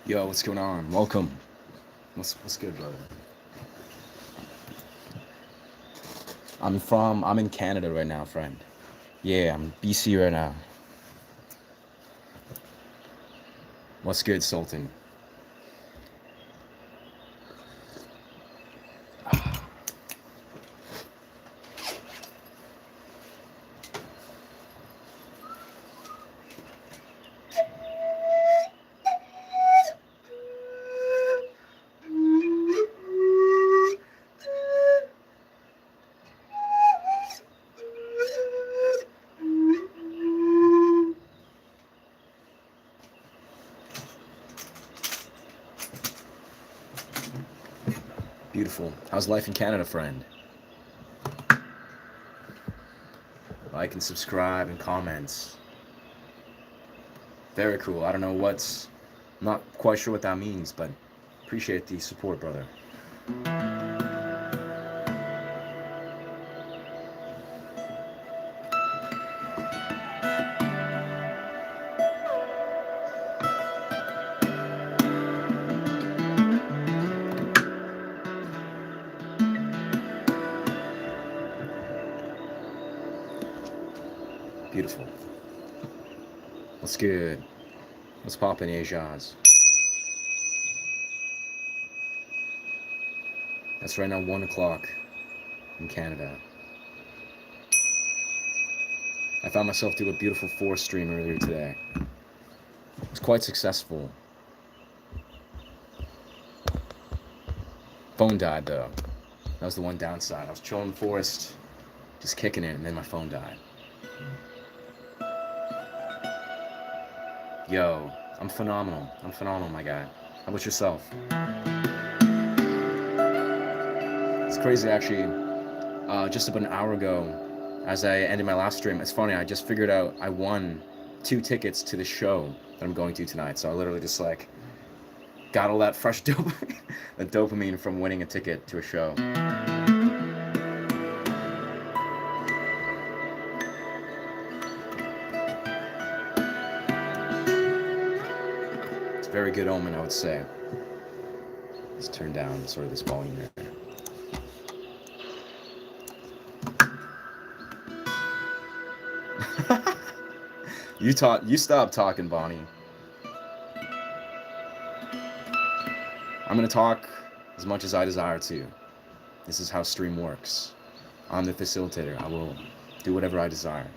Yo, what's going on? Welcome. What's good, brother? I'm in Canada right now, friend. Yeah, I'm BC right now. What's good, Sultan? Beautiful. How's life in Canada, friend? Like and subscribe and comments. Very cool. I don't know what's not quite sure what that means, but appreciate the support, brother. Beautiful. What's good? What's poppin', Asias? That's right now 1 o'clock in Canada. I found myself doing a beautiful forest stream earlier today. It was quite successful. Phone died though. That was the one downside. I was chilling in the forest, just kicking it, and then my phone died. Yo, I'm phenomenal. I'm phenomenal, my guy. How about yourself? It's crazy, actually. Just about an hour ago, as I ended my last stream, it's funny, I just figured out I won 2 tickets to the show that I'm going to tonight. So I literally just like got all that fresh dopamine, the dopamine from winning a ticket to a show. It's a very good omen, I would say. Let's turn down sort of this volume there. You stop talking, Bonnie. I'm gonna talk as much as I desire to. This is how stream works. I'm the facilitator. I will do whatever I desire.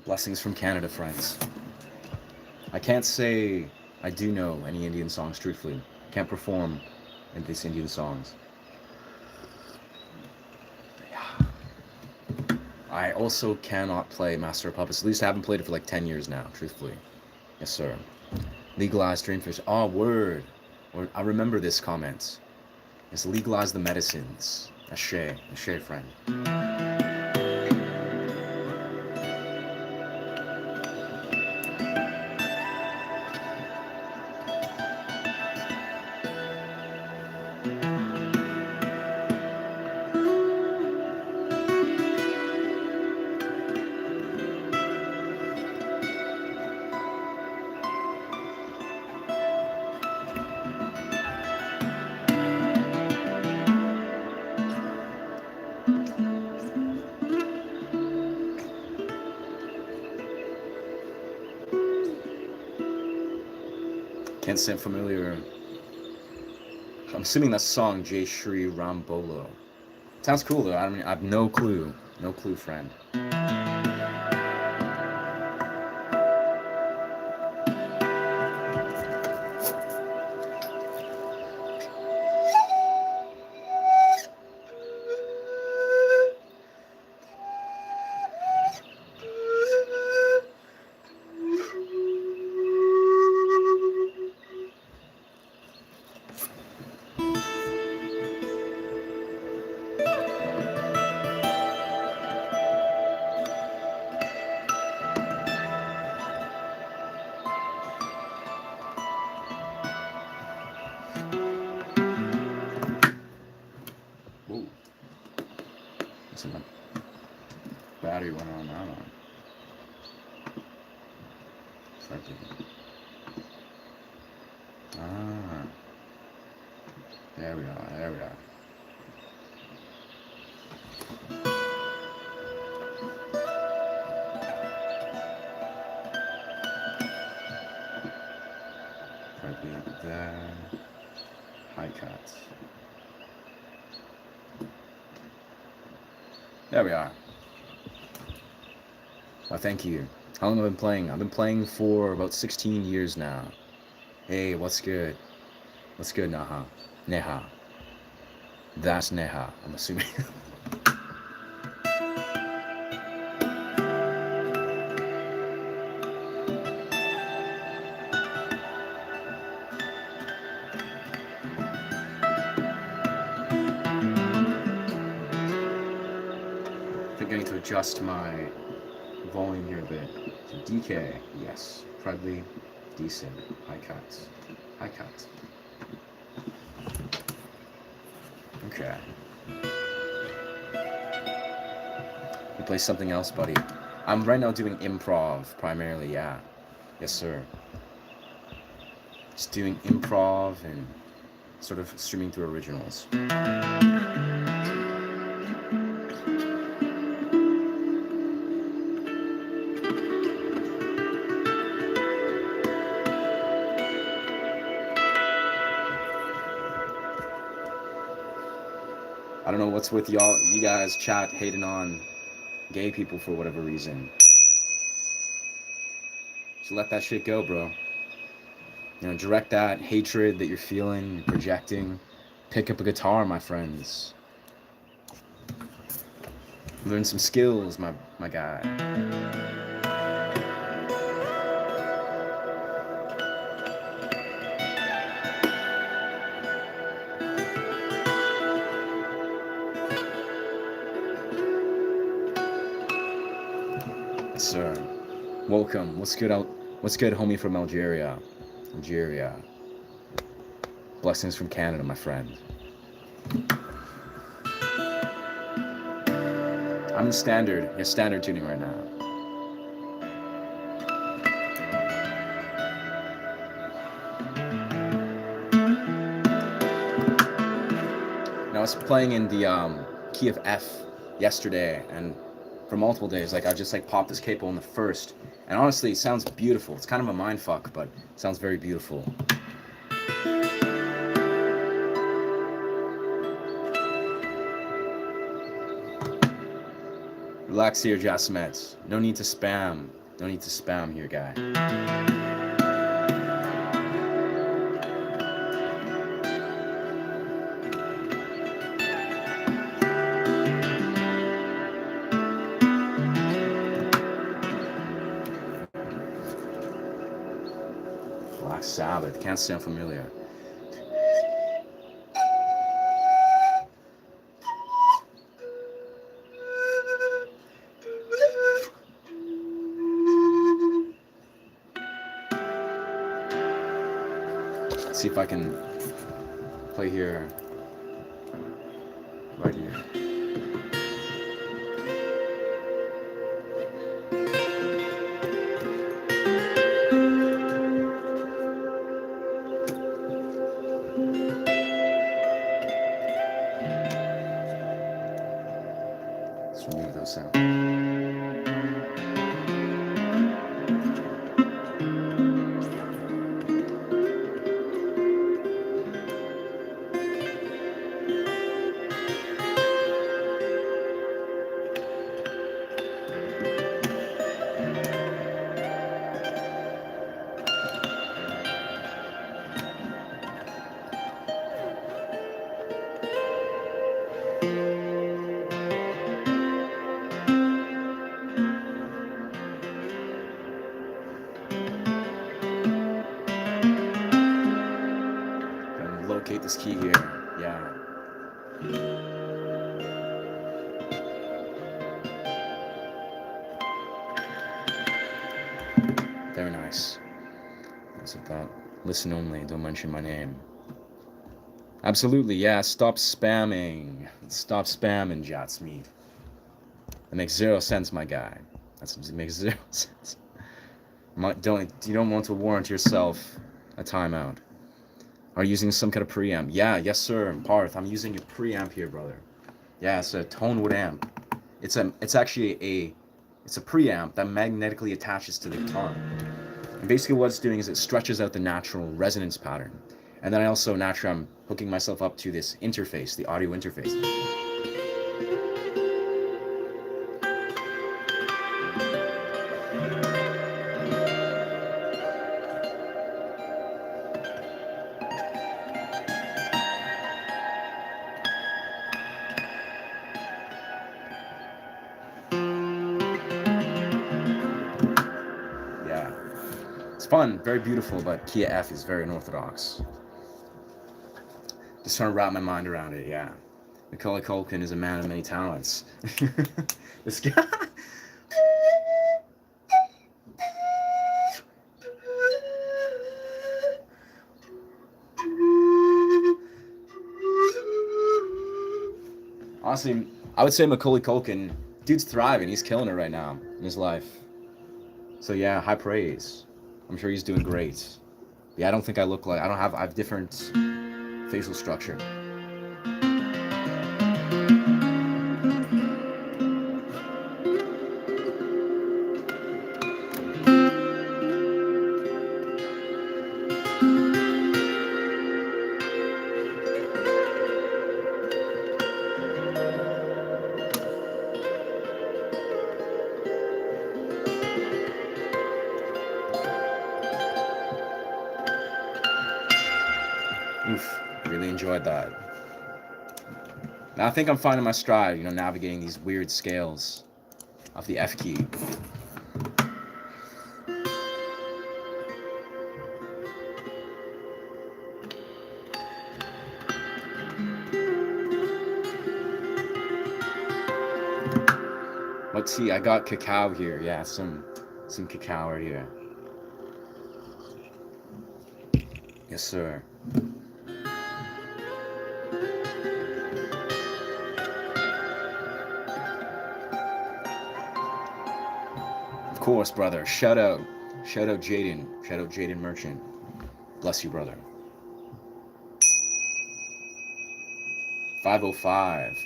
Blessings from Canada, friends. I can't say I do know any Indian songs, truthfully. I can't perform in these Indian songs. Yeah. I also cannot play Master of Puppets. At least I haven't played it for like 10 years now, truthfully. Yes, sir. Legalize Dreamfish. Oh, word. I remember this comment. It's legalize the medicines. Ashe, friend. Can't say I'm familiar. I'm assuming that's the song Jay Shri Ram Bolo. Sounds cool though. I have no clue. No clue, friend. So my battery went on. I don't know. Ah, there we are. There we are. Probably there. High cuts. There we are. Well, thank you. How long have I been playing? I've been playing for about 16 years now. Hey, what's good? What's good, Naha? Neha. That's Neha, I'm assuming. I'm going to adjust my volume here a bit. So DK, yes. Probably decent. High cuts. High cuts. Okay. You play something else, buddy? I'm right now doing improv primarily, yeah. Yes, sir. Just doing improv and sort of streaming through originals. I don't know what's with you guys chat hating on gay people for whatever reason. Just let that shit go, bro. You know, direct that hatred that you're feeling, projecting. Pick up a guitar, my friends. Learn some skills, my guy. Sir, welcome. What's good, homie from Algeria? Algeria. Blessings from Canada, my friend. I'm in standard tuning right now. Now I was playing in the key of F yesterday, and for multiple days, like I just like popped this capo in the first, and honestly, it sounds beautiful. It's kind of a mind fuck, but it sounds very beautiful. Relax here, Jasmet. No need to spam. No need to spam here, guy. Black Sabbath. Can't sound familiar. Let's see if I can play here. Right here. Let's remove those sounds. Locate this key here. Yeah. Very nice. That's about listen only, don't mention my name. Absolutely, yeah. Stop spamming. Stop spamming, Jatsmeet. That makes zero sense, my guy. It makes zero sense. You don't want to warrant yourself a timeout. Are you using some kind of preamp? Yeah, yes sir, Parth. I'm using a preamp here, brother. Yeah, it's a Tonewood amp. It's actually a preamp that magnetically attaches to the guitar. And basically what it's doing is it stretches out the natural resonance pattern. And then I'm hooking myself up to this interface, the audio interface. Yeah. It's fun, very beautiful, but key F is very unorthodox. Just trying to wrap my mind around it, yeah. Macaulay Culkin is a man of many talents. This guy. Honestly, I would say Macaulay Culkin, dude's thriving. He's killing it right now in his life. So yeah, high praise. I'm sure he's doing great. Yeah, I don't think I have different facial structure. Oof, really enjoyed that. Now I think I'm finding my stride, navigating these weird scales of the F key. Let's see, I got cacao here. Yeah, some cacao right here. Yes, sir. Of course, brother. Shout out Jaden. Shout out Jaden Merchant. Bless you, brother. 505.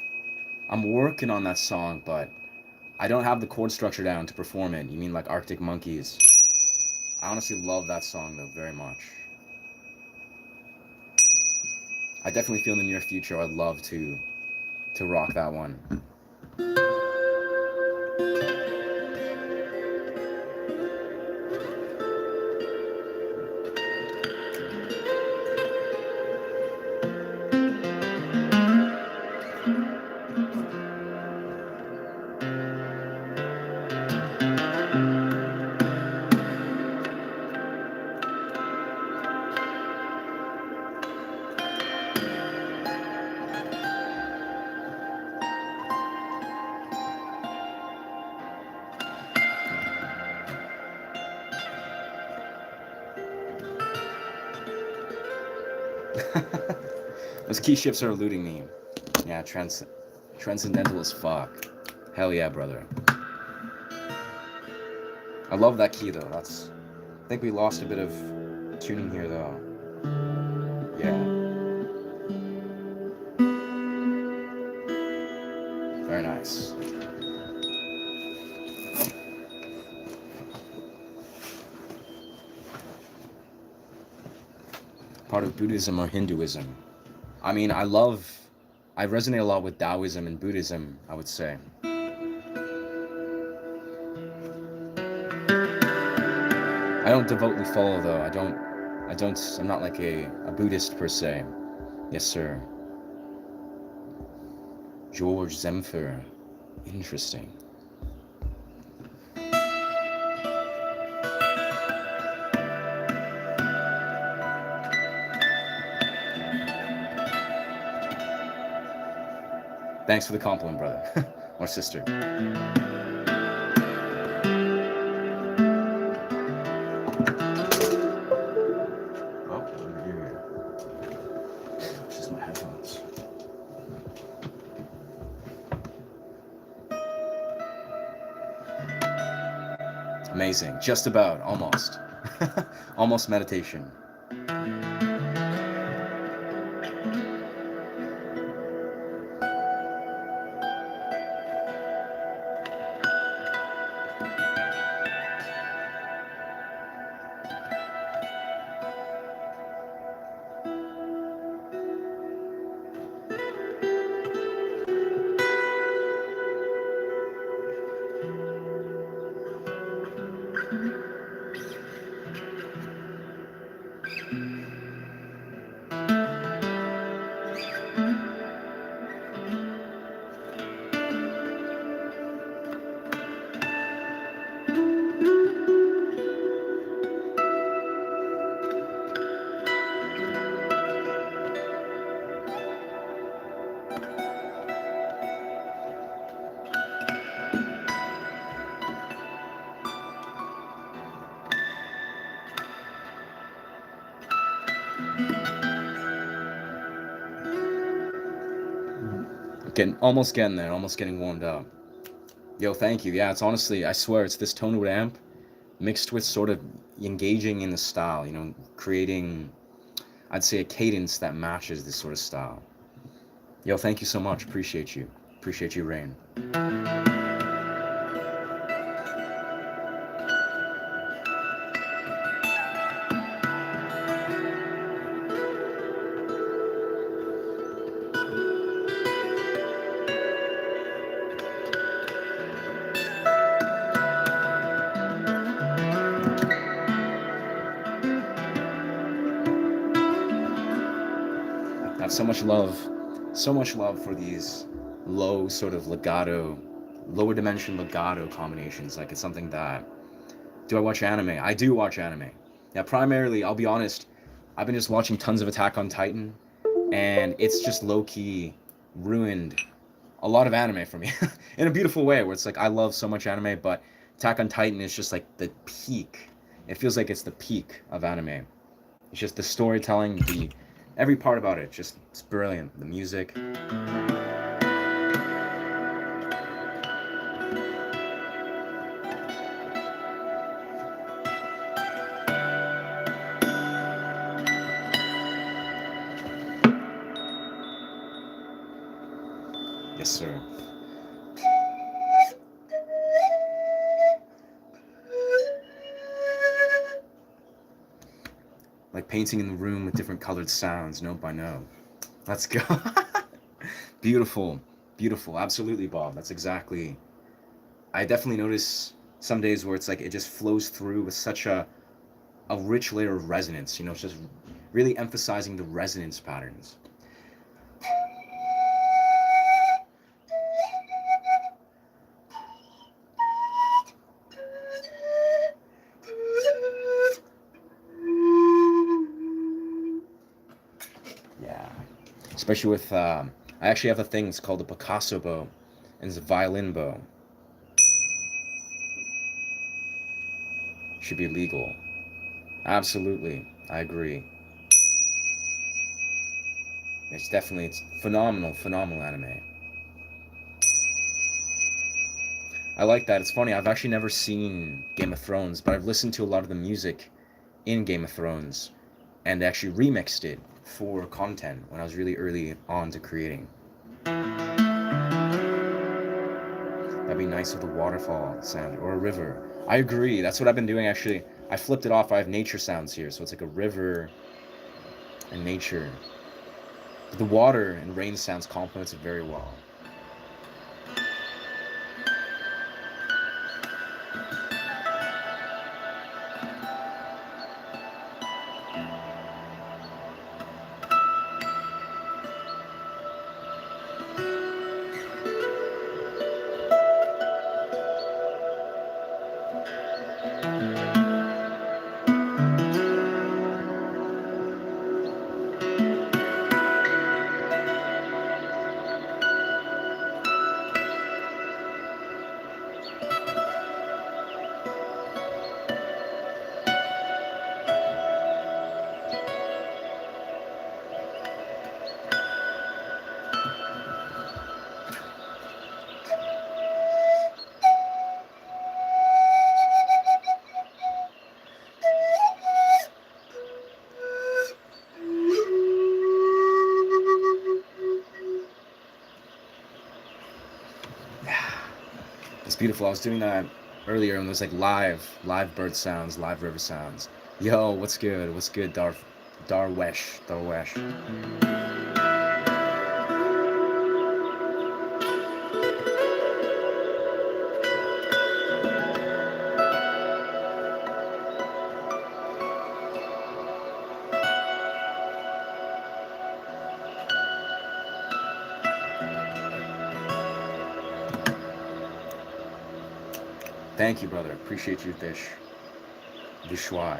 I'm working on that song, but I don't have the chord structure down to perform it. You mean like Arctic Monkeys? I honestly love that song though very much. I definitely feel in the near future I'd love to rock that one. Those key shifts are eluding me. Yeah, transcendental as fuck. Hell yeah, brother. I love that key though. I think we lost a bit of tuning here though. Yeah. Very nice. Part of Buddhism or Hinduism. I mean, I resonate a lot with Taoism and Buddhism, I would say. I don't devoutly follow though. I'm not like a Buddhist per se. Yes, sir. George Zemfer. Interesting. Thanks for the compliment, brother. Or sister. Oh, over here. Just my headphones. Amazing. Just about. Almost. Almost meditation. Almost getting there, almost getting warmed up. Yo, thank you. Yeah, it's honestly, I swear, it's this tone wood amp mixed with sort of engaging in the style, creating, I'd say, a cadence that matches this sort of style. Yo, thank you so much. Appreciate you. Appreciate you, Rain. I have so much love for these low sort of legato, lower dimension legato combinations. Like, it's something that, do I watch anime? I do watch anime. Yeah, primarily, I'll be honest, I've been just watching tons of Attack on Titan, and it's just low-key ruined a lot of anime for me in a beautiful way, where it's like, I love so much anime, but Attack on Titan is just like the peak. It feels like it's the peak of anime. It's just the storytelling, every part about it, just, it's brilliant. The music. Yes, sir. Like painting in the room with different colored sounds, note by note. Let's go. Beautiful. Beautiful. Absolutely, Bob. That's exactly. I definitely notice some days where it's like it just flows through with such a rich layer of resonance. It's just really emphasizing the resonance patterns. Yeah. Especially with, I actually have a thing, it's called a Picasso bow, and it's a violin bow. Should be legal. Absolutely. I agree. It's phenomenal, phenomenal anime. I like that. It's funny, I've actually never seen Game of Thrones, but I've listened to a lot of the music in Game of Thrones and actually remixed it for content when I was really early on to creating. That'd be nice with a waterfall sound or a river. I agree. That's what I've been doing actually. I flipped it off. I have nature sounds here, so it's like a river and nature. But the water and rain sounds complements it very well. Yeah, it's beautiful. I was doing that earlier, and there's like live bird sounds, live river sounds. Yo, what's good? What's good, Darwesh? Thank you, brother. Appreciate you, Vishwai.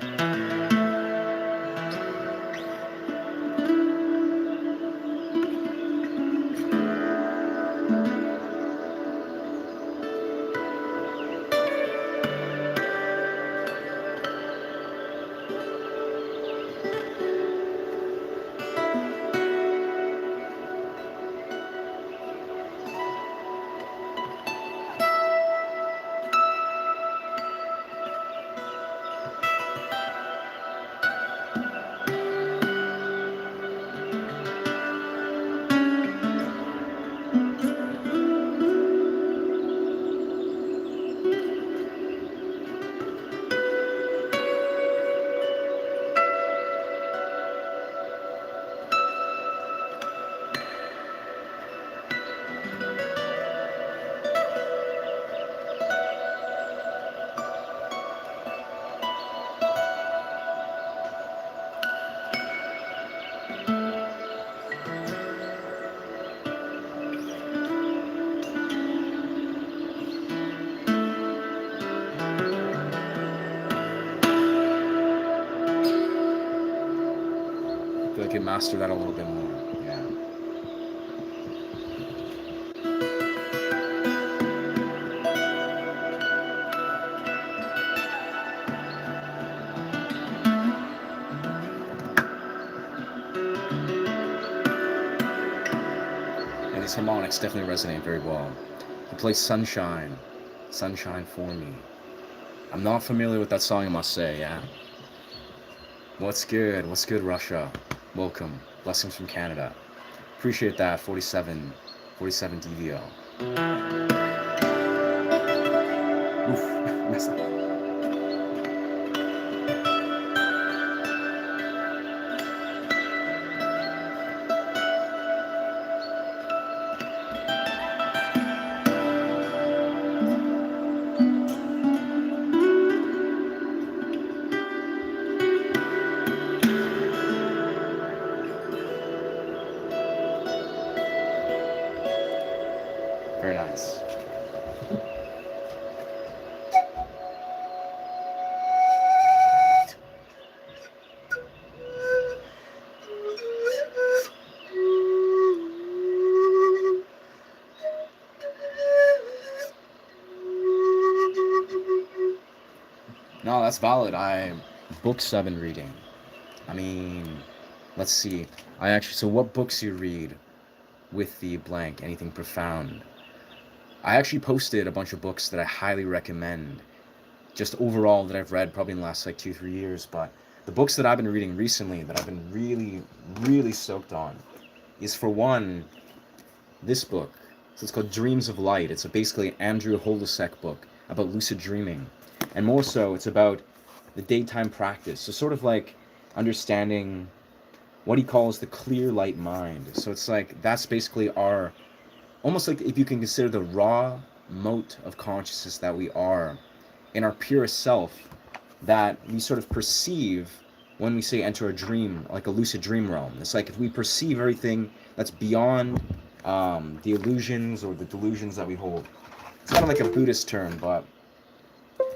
I feel like I can master that a little bit more. Yeah. And these harmonics definitely resonate very well. He plays Sunshine for Me. I'm not familiar with that song, I must say, yeah. What's good? What's good, Russia? Welcome. Blessings from Canada. Appreciate that, 47 DVO. Oof, messed up. Very nice. No, that's valid. Books I've been reading. I mean, let's see. So what books you read with the blank? Anything profound? I actually posted a bunch of books that I highly recommend, just overall that I've read probably in the last like 2-3 years. But the books that I've been reading recently that I've been really, really stoked on is, for one, this book. So it's called Dreams of Light. It's basically an Andrew Holisek book about lucid dreaming. And more so, it's about the daytime practice. So sort of like understanding what he calls the clear light mind. So it's like, that's basically our, almost like if you can consider the raw mote of consciousness that we are in our purest self, that we sort of perceive when we say enter a dream, like a lucid dream realm. It's like if we perceive everything that's beyond the illusions or the delusions that we hold. It's kind of like a Buddhist term, but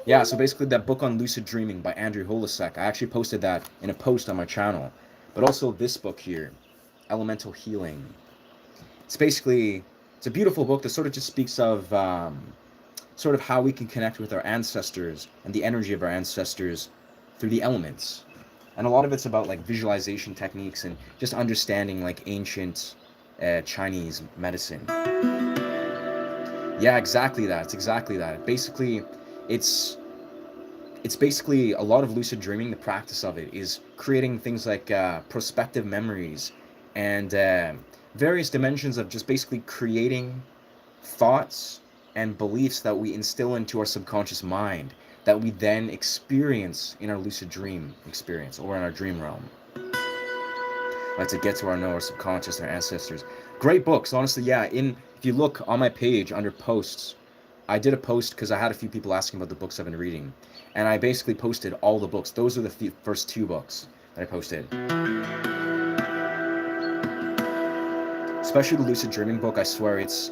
yeah, so basically that book on lucid dreaming by Andrew Holisek, I actually posted that in a post on my channel. But also this book here, Elemental Healing. It's a beautiful book that sort of just speaks of sort of how we can connect with our ancestors and the energy of our ancestors through the elements. And a lot of it's about like visualization techniques and just understanding like ancient Chinese medicine. Yeah, exactly that. It's exactly that. Basically, it's basically a lot of lucid dreaming. The practice of it is creating things like prospective memories and various dimensions of just basically creating thoughts and beliefs that we instill into our subconscious mind that we then experience in our lucid dream experience or in our dream realm. Like to get to our know, our subconscious, our ancestors. Great books, honestly. Yeah, if you look on my page under posts, I did a post because I had a few people asking about the books I've been reading, and I basically posted all the books. Those are the first 2 books that I posted. Especially the lucid dreaming book. I swear it's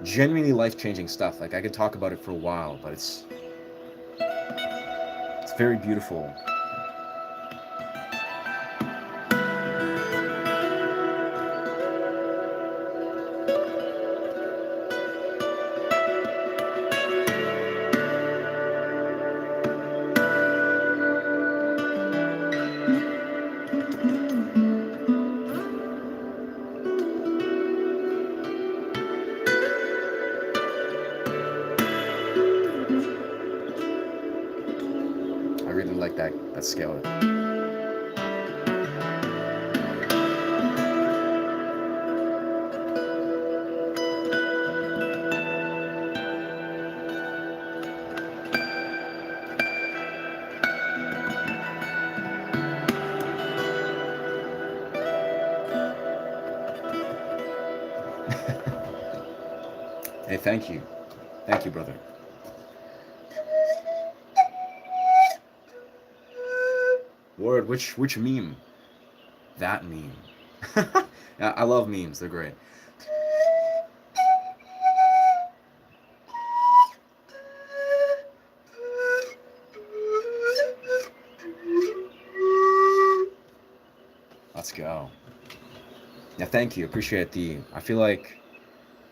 genuinely life-changing stuff. Like I could talk about it for a while, but it's very beautiful. I really like that scale. Hey, thank you. Thank you, brother. Word, which meme? That meme. Yeah, I love memes. They're great. Let's go. Yeah, thank you. Appreciate I feel like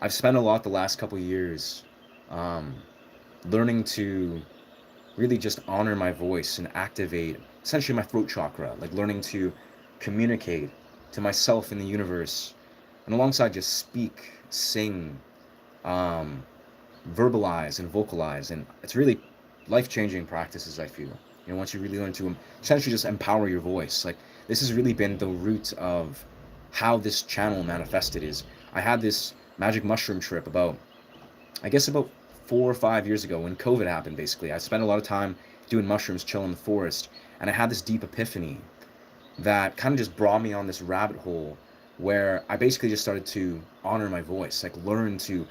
I've spent a lot the last couple years um, learning to really just honor my voice and activate essentially my throat chakra, like learning to communicate to myself in the universe, and alongside just speak, sing, um, verbalize, and vocalize. And it's really life-changing practices, I feel. Once you really learn to essentially just empower your voice. Like this has really been the root of how this channel manifested. Is I had this magic mushroom trip about 4 or 5 years ago when COVID happened. Basically, I spent a lot of time doing mushrooms, chilling in the forest, and I had this deep epiphany that kind of just brought me on this rabbit hole where I basically just started to honor my voice, like learn to,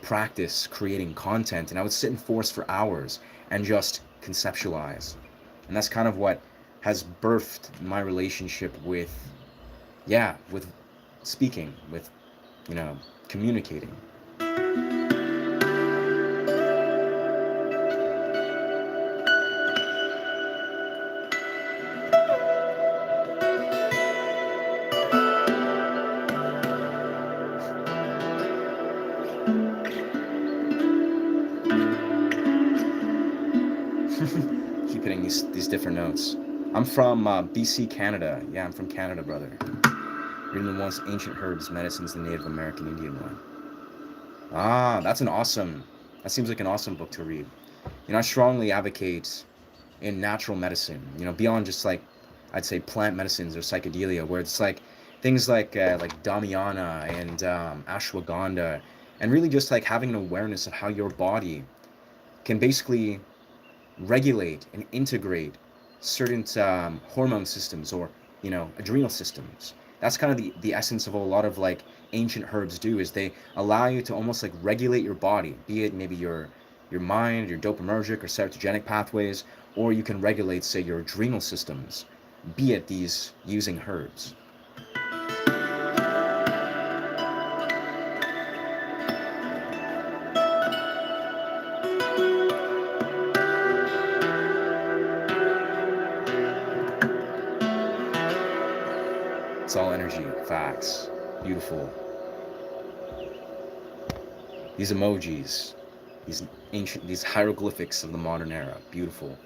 practice creating content. And I would sit in forest for hours and just conceptualize. And that's kind of what has birthed my relationship with speaking, with, communicating. Keep hitting these different notes. I'm from BC, Canada. Yeah, I'm from Canada, brother. Reading the once ancient herbs, medicines, the Native American Indian one. Ah, that seems like an awesome book to read. I strongly advocate in natural medicine, beyond just like, I'd say plant medicines or psychedelia, where it's like things like Damiana and ashwagandha, and really just like having an awareness of how your body can basically regulate and integrate certain hormone systems or adrenal systems. That's kind of the essence of what a lot of like ancient herbs do, is they allow you to almost like regulate your body, be it maybe your mind, your dopaminergic or serotonergic pathways, or you can regulate, say, your adrenal systems, be it these using herbs. It's all energy, facts, beautiful. These emojis, these hieroglyphics of the modern era, beautiful.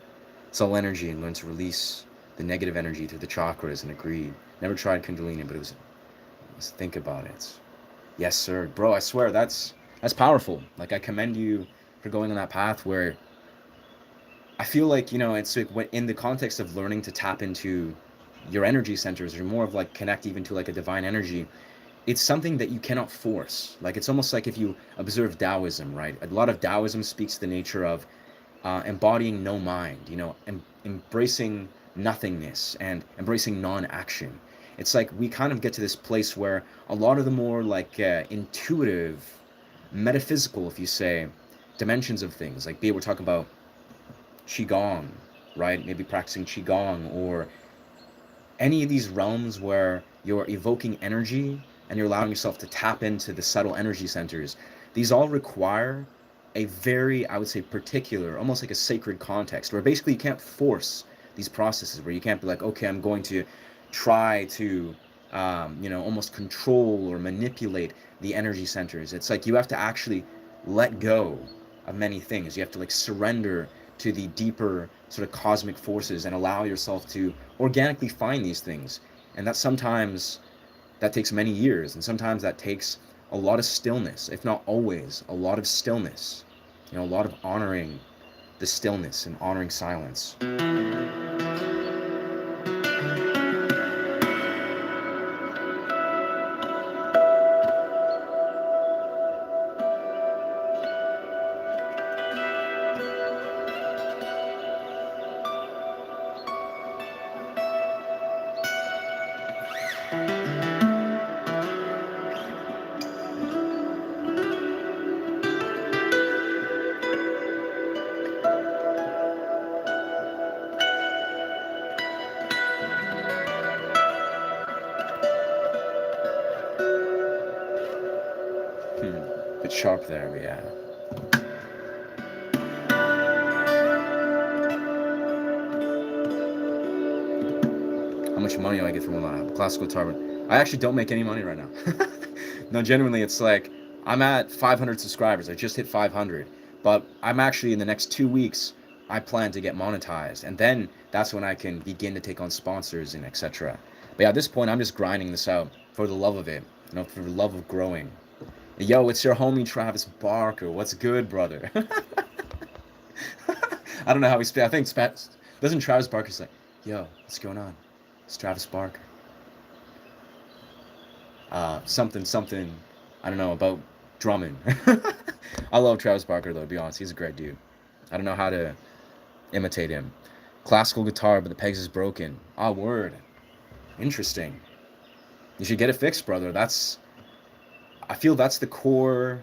It's all energy, and learn to release the negative energy through the chakras and agreed. Never tried Kundalini, but let's think about it. Yes, sir. Bro, I swear that's powerful. Like, I commend you for going on that path where I feel like, it's like in the context of learning to tap into your energy centers, or more of like connect even to like a divine energy, it's something that you cannot force. Like, it's almost like if you observe Taoism, right? A lot of Taoism speaks to the nature of embodying no mind, embracing nothingness and embracing non-action. It's like we kind of get to this place where a lot of the more like intuitive, metaphysical, if you say, dimensions of things, like be able to talk about qigong, right? Maybe practicing qigong, or any of these realms where you're evoking energy and you're allowing yourself to tap into the subtle energy centers. These all require a very, I would say, particular, almost like a sacred context, where basically you can't force these processes, where you can't be like, okay, I'm going to try to almost control or manipulate the energy centers. It's like you have to actually let go of many things. You have to like surrender to the deeper sort of cosmic forces and allow yourself to organically find these things. And that sometimes that takes many years, and sometimes that takes a lot of stillness, if not always a lot of stillness, a lot of honoring the stillness and honoring silence. Bit sharp there, but yeah. How much money do I get from a classical guitar? I actually don't make any money right now. No, genuinely, it's like I'm at 500 subscribers. I just hit 500, but I'm actually in the next 2 weeks. I plan to get monetized, and then that's when I can begin to take on sponsors and etc. But yeah, at this point, I'm just grinding this out for the love of it, for the love of growing. Yo, it's your homie Travis Barker. What's good, brother? I don't know how he speaks. I think doesn't Travis Barker say, "Yo, what's going on? It's Travis Barker." Something. I don't know about drumming. I love Travis Barker though. To be honest, he's a great dude. I don't know how to imitate him. Classical guitar, but the pegs is broken. Ah, word. Interesting. You should get it fixed, brother. I feel that's the core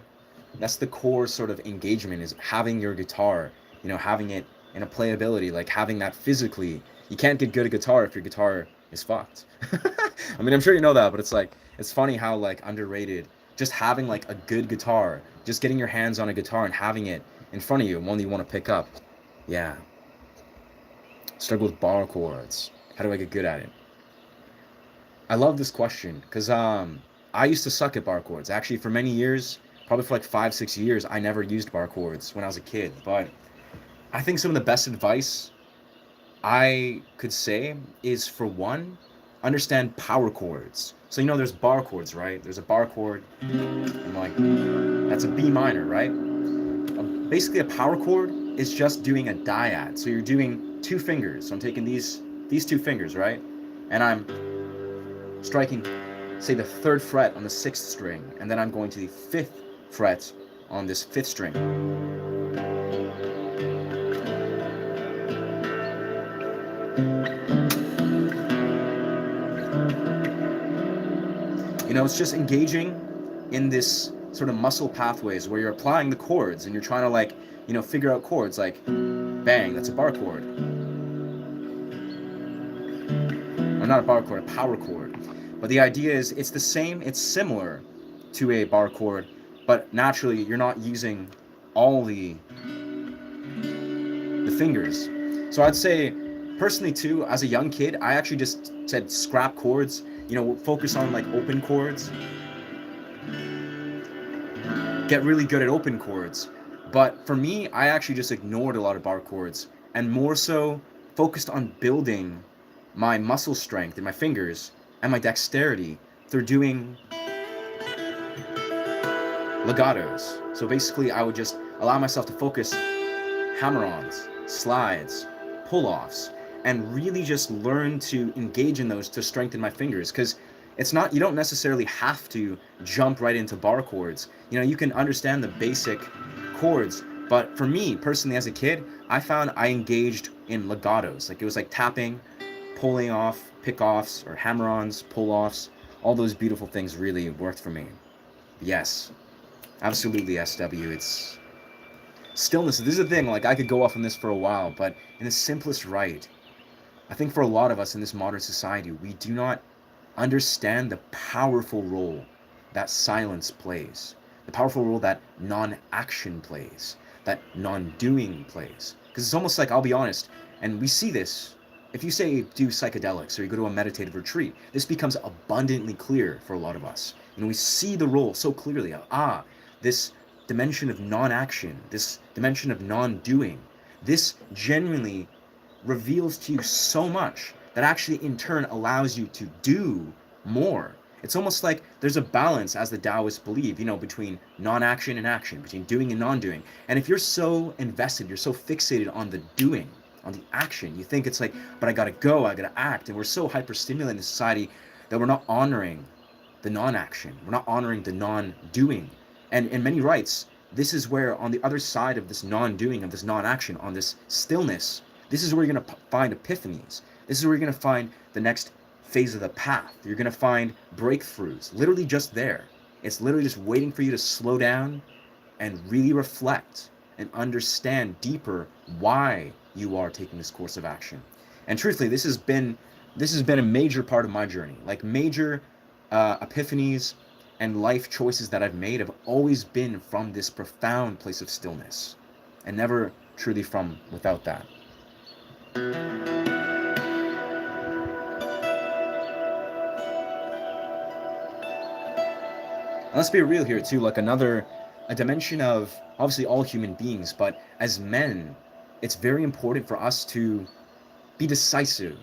sort of engagement, is having your guitar, having it in a playability, like having that physically. You can't get good at guitar if your guitar is fucked. I mean, I'm sure you know that, but it's like, it's funny how like underrated just having like a good guitar, just getting your hands on a guitar and having it in front of you, one that you want to pick up. Yeah. Struggle with bar chords. How do I get good at it? I love this question because I used to suck at bar chords. Actually, for many years, probably for like 5-6 years, I never used bar chords when I was a kid. But I think some of the best advice I could say is, for one, understand power chords. So there's bar chords, right? There's a bar chord, and like that's a B minor, right? Basically, a power chord is just doing a dyad. So you're doing two fingers. So I'm taking these 2 fingers, right? And I'm striking, say, the 3rd fret on the 6th string, and then I'm going to the 5th fret on this 5th string. It's just engaging in this sort of muscle pathways where you're applying the chords and you're trying to like, figure out chords like bang, that's a bar chord. Or not a bar chord, a power chord. But the idea is it's the same, it's similar to a bar chord, but naturally you're not using all the fingers. So I'd say personally too, as a young kid, I actually just said scrap chords, focus on like open chords. Get really good at open chords. But for me, I actually just ignored a lot of bar chords and more so focused on building my muscle strength in my fingers and my dexterity through doing legatos. So basically, I would just allow myself to focus hammer-ons, slides, pull-offs, and really just learn to engage in those to strengthen my fingers. Because, It's not, you don't necessarily have to jump right into bar chords. You know, you can understand the basic chords. But for me personally, as a kid, I found I engaged in legatos. Like it was like tapping, pulling off, pick offs, or hammer ons, pull offs. All those beautiful things really worked for me. Yes, absolutely, SW. It's stillness. This is the thing. Like I could go off on this for a while, but in the simplest right, I think for a lot of us in this modern society, we do not understand the powerful role that silence plays, the powerful role that non-action plays, that non-doing plays. Because it's almost like, I'll be honest, and we see this, if you say do psychedelics or you go to a meditative retreat, this becomes abundantly clear for a lot of us. And we see the role so clearly of, this dimension of non-action, this dimension of non-doing, this genuinely reveals to you so much that actually in turn allows you to do more. It's almost like there's a balance, as the Taoists believe, you know, between non-action and action, between doing and non-doing. And if you're so invested, you're so fixated on the doing, on the action, you think it's like, but I gotta go, I gotta act. And we're so hyper-stimulated in society that we're not honoring the non-action. We're not honoring the non-doing. And in many rights, this is where on the other side of this non-doing, of this non-action, on this stillness, this is where you're going to find epiphanies. This is where you're going to find the next phase of the path. You're going to find breakthroughs, literally just there. It's literally just waiting for you to slow down and really reflect and understand deeper why you are taking this course of action. And truthfully, this has been a major part of my journey. Like major epiphanies and life choices that I've made have always been from this profound place of stillness, and never truly from without that. And let's be real here too, like a dimension of obviously all human beings, but as men, it's very important for us to be decisive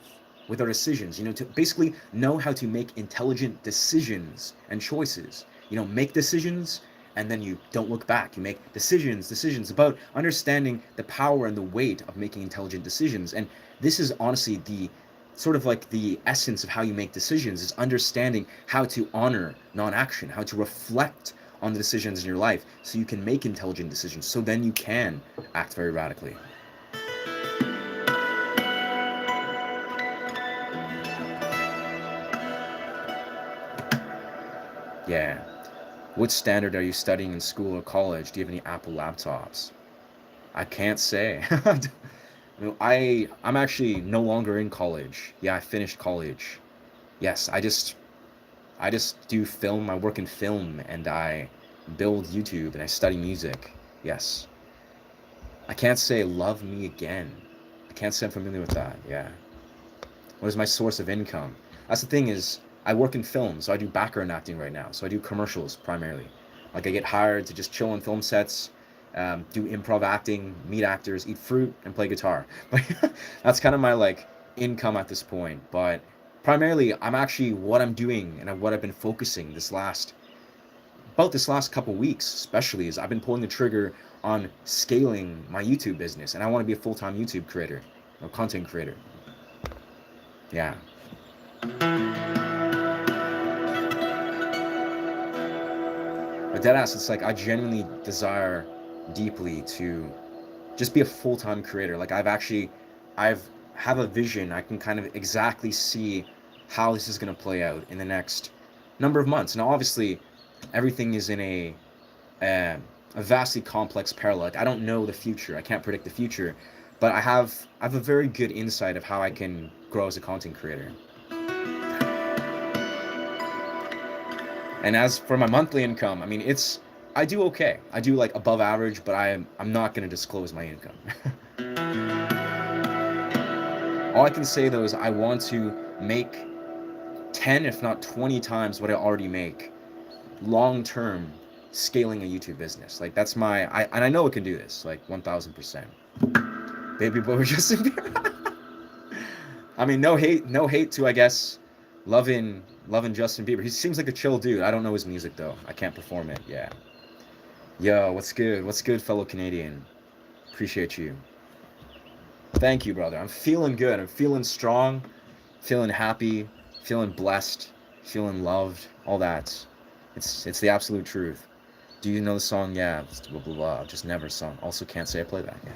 with our decisions, you know, to basically know how to make intelligent decisions and choices. You know, make decisions and then you don't look back. You make decisions about understanding the power and the weight of making intelligent decisions. And this is honestly the sort of like the essence of how you make decisions, is understanding how to honor non-action, how to reflect on the decisions in your life so you can make intelligent decisions, so then you can act very radically. Yeah. What standard are you studying in school or college? Do you have any Apple laptops? I can't say. I'm actually no longer in college. Yeah, I finished college. Yes, I just do film. I work in film and I build YouTube and I study music. Yes. I can't say love me again. I can't say I'm familiar with that. Yeah. What is my source of income? That's the thing, is I work in film, so I do background acting right now. So I do commercials primarily. Like I get hired to just chill on film sets, do improv acting, meet actors, eat fruit, and play guitar. But that's kind of my like income at this point. But primarily, I'm actually, what I'm doing and what I've been focusing this last couple weeks, especially, is I've been pulling the trigger on scaling my YouTube business, and I want to be a full-time YouTube creator, or content creator. Yeah. But deadass, it's like I genuinely desire deeply to just be a full-time creator. Like I've have a vision. I can kind of exactly see how this is going to play out in the next number of months. Now, obviously, everything is in a vastly complex parallel. I don't know the future. I can't predict the future, but I have a very good insight of how I can grow as a content creator. And as for my monthly income, I mean, I do okay. I do like above average, but I'm not going to disclose my income. All I can say though is I want to make 10, if not 20 times what I already make long term scaling a YouTube business. Like that's and I know it can do this, like 1000%. Baby boy Justin Bieber. I mean, no hate to, I guess, loving Justin Bieber. He seems like a chill dude. I don't know his music though. I can't perform it. Yeah. Yo, what's good? What's good, fellow Canadian? Appreciate you. Thank you, brother. I'm feeling good. I'm feeling strong, feeling happy, feeling blessed, feeling loved, all that. It's the absolute truth. Do you know the song? Yeah, blah blah blah. Just never sung. Also can't say I play that. Yeah.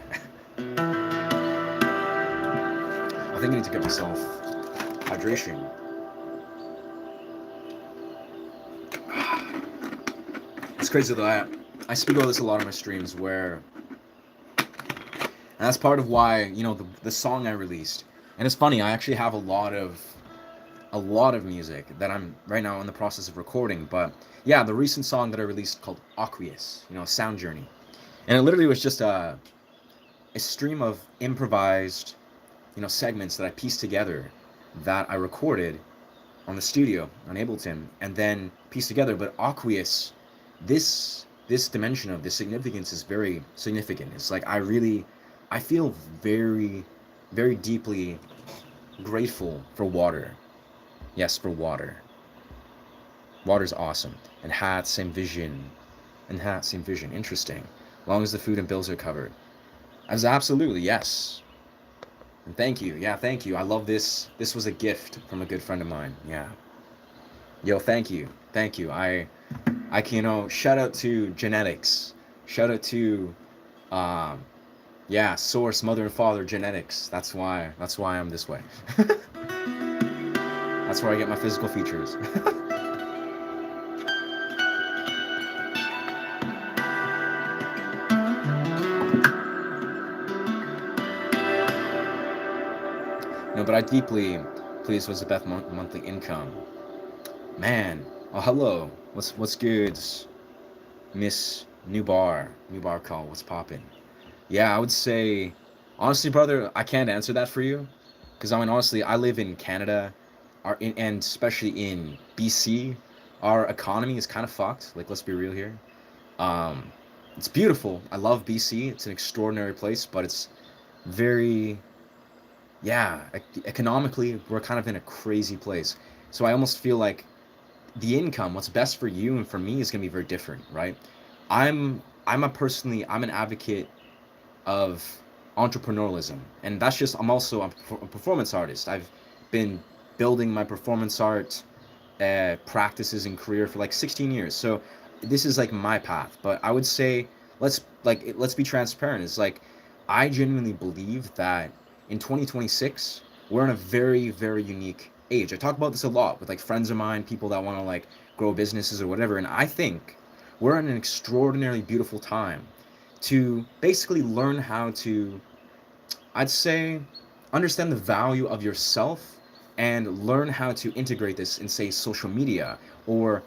I think I need to get myself hydration. It's crazy though. I speak about this a lot on my streams where, and that's part of why the song I released. And it's funny. I actually have a lot of music that I'm right now in the process of recording. But yeah, the recent song that I released called Aqueous, Sound Journey, and it literally was just a stream of improvised, segments that I pieced together that I recorded on the studio on Ableton and then pieced together. But Aqueous, this dimension of this significance is very significant. It's like I feel very, very deeply grateful for water. Yes, for water. Water's awesome. And hat, same vision. And hat, same vision. Interesting. As long as the food and bills are covered. As absolutely, yes. And thank you. Yeah, thank you. I love this. This was a gift from a good friend of mine. Yeah. Yo, thank you. Thank you. I can, shout out to genetics. Shout out to, source, mother and father genetics. That's why I'm this way. That's where I get my physical features. No, but I deeply pleased with the best monthly income. Man, oh hello. What's good, Miss New Bar call? What's poppin'? Yeah, I would say, honestly, brother, I can't answer that for you, because I mean, honestly, I live in Canada, and especially in BC, our economy is kind of fucked. Like, let's be real here. It's beautiful. I love BC. It's an extraordinary place, but it's very, economically, we're kind of in a crazy place. So I almost feel like the income, what's best for you and for me, is gonna be very different, right? I'm an advocate of entrepreneurialism, and that's just, I'm also a performance artist. I've been building my performance art practices and career for like 16 years, so this is like my path. But I would say, let's be transparent. It's like, I genuinely believe that in 2026 we're in a very, very unique age. I talk about this a lot with like friends of mine, people that want to like grow businesses or whatever, and I think we're in an extraordinarily beautiful time to basically learn how to, I'd say, understand the value of yourself and learn how to integrate this in, say, social media or,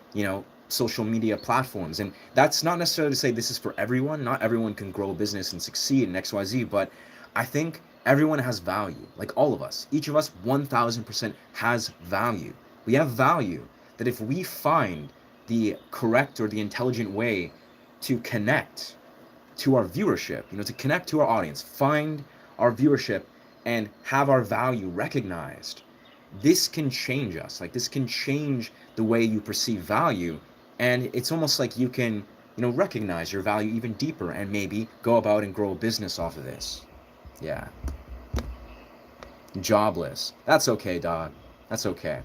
social media platforms. And that's not necessarily to say this is for everyone. Not everyone can grow a business and succeed in XYZ, but I think everyone has value. Like all of us, each of us 1000% has value. We have value that if we find the correct or the intelligent way to connect to our viewership, to connect to our audience, find our viewership and have our value recognized, this can change us. Like, this can change the way you perceive value. And it's almost like you can, recognize your value even deeper and maybe go about and grow a business off of this. Yeah. Jobless. That's okay, dog. That's okay.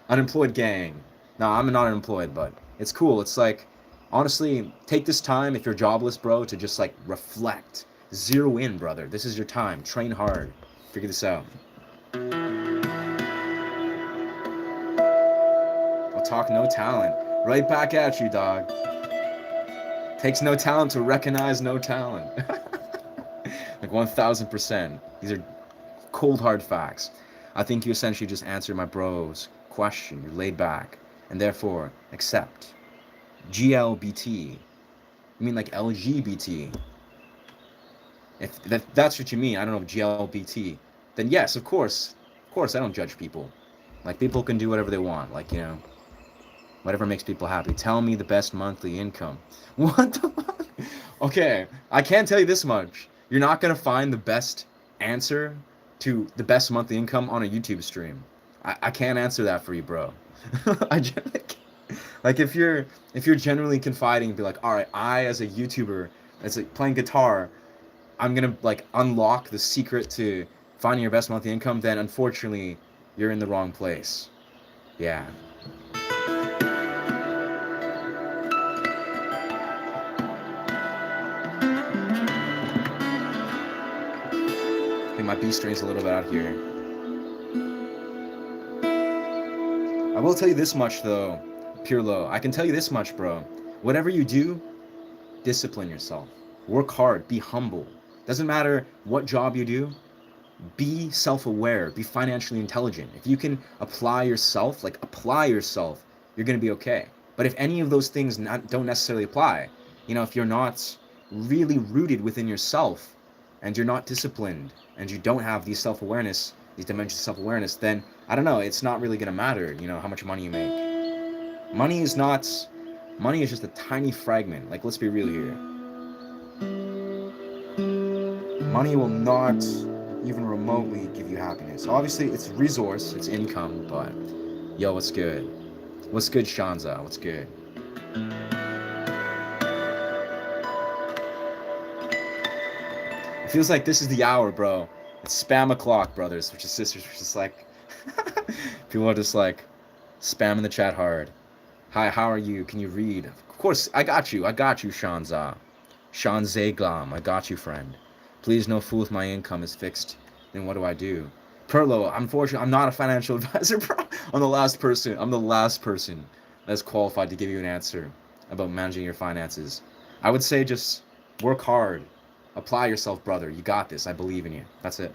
Unemployed gang. No, I'm not unemployed, but it's cool. It's like, honestly, take this time if you're jobless, bro, to just like reflect. Zero in, brother. This is your time. Train hard. Figure this out. I'll talk no talent. Right back at you, dog. Takes no talent to recognize no talent. Like 1000%. These are cold hard facts. I think you essentially just answered my bro's question. You're laid back and therefore accept. GLBT. You mean like LGBT? If that's what you mean, I don't know, GLBT. Then yes, of course, I don't judge people. Like, people can do whatever they want. Like, whatever makes people happy. Tell me the best monthly income. What the fuck? Okay, I can't tell you this much. You're not gonna find the best answer to the best monthly income on a YouTube stream. I can't answer that for you, bro. Like, if you're generally confiding and be like, all right, I as a YouTuber, as like playing guitar, I'm gonna like unlock the secret to finding your best monthly income, then unfortunately you're in the wrong place. Yeah. I think my B string's a little bit out here. I will tell you this much though, Pure Low. I can tell you this much, bro. Whatever you do, discipline yourself. Work hard. Be humble. Doesn't matter what job you do. Be self-aware. Be financially intelligent. If you can apply yourself, you're gonna be okay. But if any of those things don't necessarily apply, if you're not really rooted within yourself, and you're not disciplined, and you don't have these self-awareness, these dimensions of self-awareness, then I don't know. It's not really gonna matter, how much money you make. Money is not. Money is just a tiny fragment. Like, let's be real here. Money will not even remotely give you happiness. Obviously, it's resource, it's income, but yo, what's good? What's good, Shanza? What's good? It feels like this is the hour, bro. It's spam o'clock, brothers, which is sisters, which is like people are just like spamming the chat hard. Hi, how are you? Can you read? Of course, I got you, Shanza. Shanzeglam, I got you, friend. Please, no fool if my income is fixed. Then what do I do? Perlo, unfortunately, I'm not a financial advisor, bro. I'm the last person that's qualified to give you an answer about managing your finances. I would say just work hard. Apply yourself, brother. You got this. I believe in you. That's it.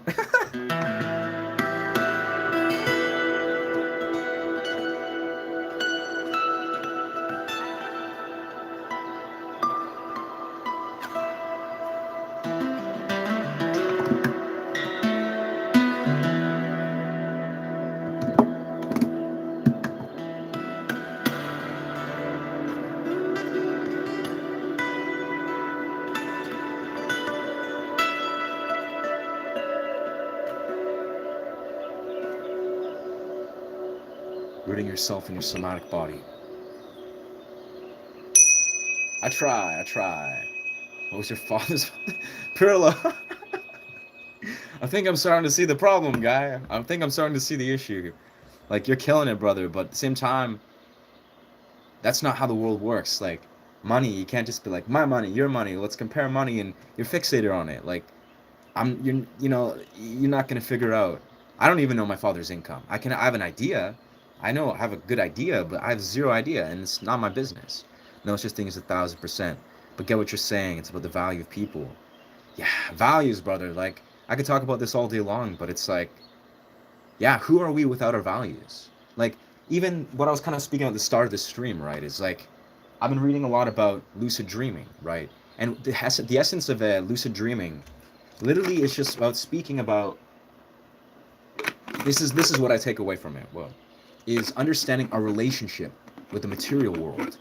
Rooting yourself in your somatic body. I try. What was your father's? Pirlo. I think I'm starting to see the problem, guy. I think I'm starting to see the issue. Like, you're killing it, brother, but at the same time, that's not how the world works. Like, money, you can't just be like, my money, your money, let's compare money, and you're fixated on it. Like, you're not gonna figure out. I don't even know my father's income. I have an idea. I know I have a good idea, but I have zero idea, and it's not my business. No such thing as 1,000%. But get what you're saying. It's about the value of people. Yeah, values, brother. Like, I could talk about this all day long, but it's like, yeah, who are we without our values? Like, even what I was kind of speaking at the start of the stream, right, is like, I've been reading a lot about lucid dreaming, right? And the essence of lucid dreaming literally is just about speaking about, this is what I take away from it, well, is understanding our relationship with the material world.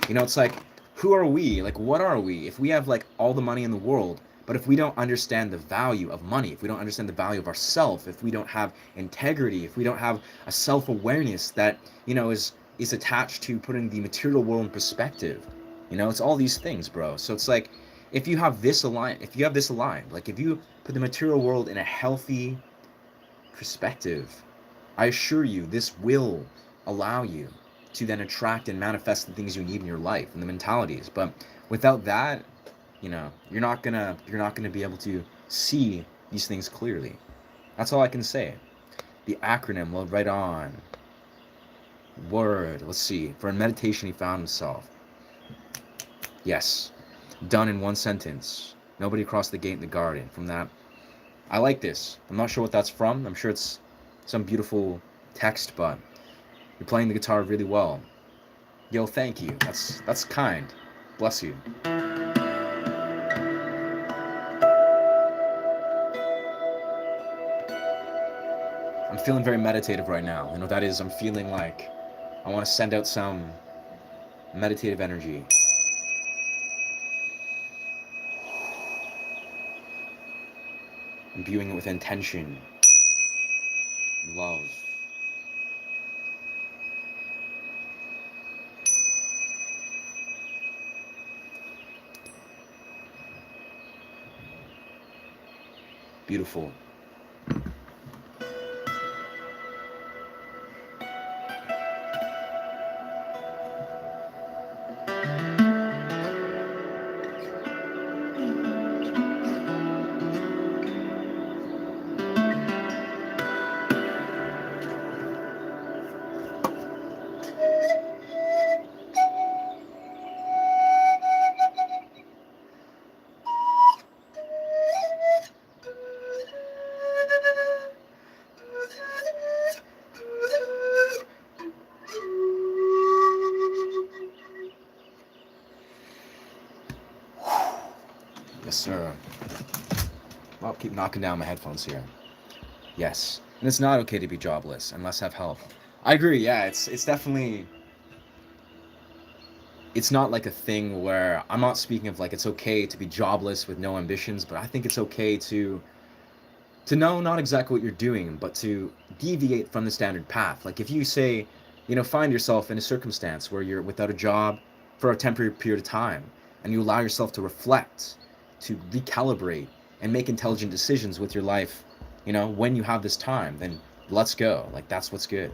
It's like, who are we? Like, what are we? If we have, like, all the money in the world, but if we don't understand the value of money, if we don't understand the value of ourself, if we don't have integrity, if we don't have a self-awareness that, is attached to putting the material world in perspective, it's all these things, bro. So it's like, if you have this aligned, like, if you put the material world in a healthy perspective, I assure you, this will allow you to then attract and manifest the things you need in your life and the mentalities. But without that, you're not gonna be able to see these things clearly. That's all I can say. The acronym, well, right on. Word, let's see. For in meditation he found himself. Yes. Done in one sentence. Nobody crossed the gate in the garden. From that, I like this. I'm not sure what that's from. I'm sure it's some beautiful text, but you're playing the guitar really well. Yo, thank you. That's kind. Bless you. I'm feeling very meditative right now. You know what that is? I'm feeling like I want to send out some meditative energy. Imbuing it with intention, love. Beautiful. Yes, sir. Well, keep knocking down my headphones here. Yes. And it's not okay to be jobless unless have help. I agree, yeah, it's definitely, it's not like a thing where I'm not speaking of like it's okay to be jobless with no ambitions, but I think it's okay to know not exactly what you're doing, but to deviate from the standard path. Like if you say, find yourself in a circumstance where you're without a job for a temporary period of time, and you allow yourself to reflect, to recalibrate, and make intelligent decisions with your life, when you have this time, then let's go. Like that's what's good.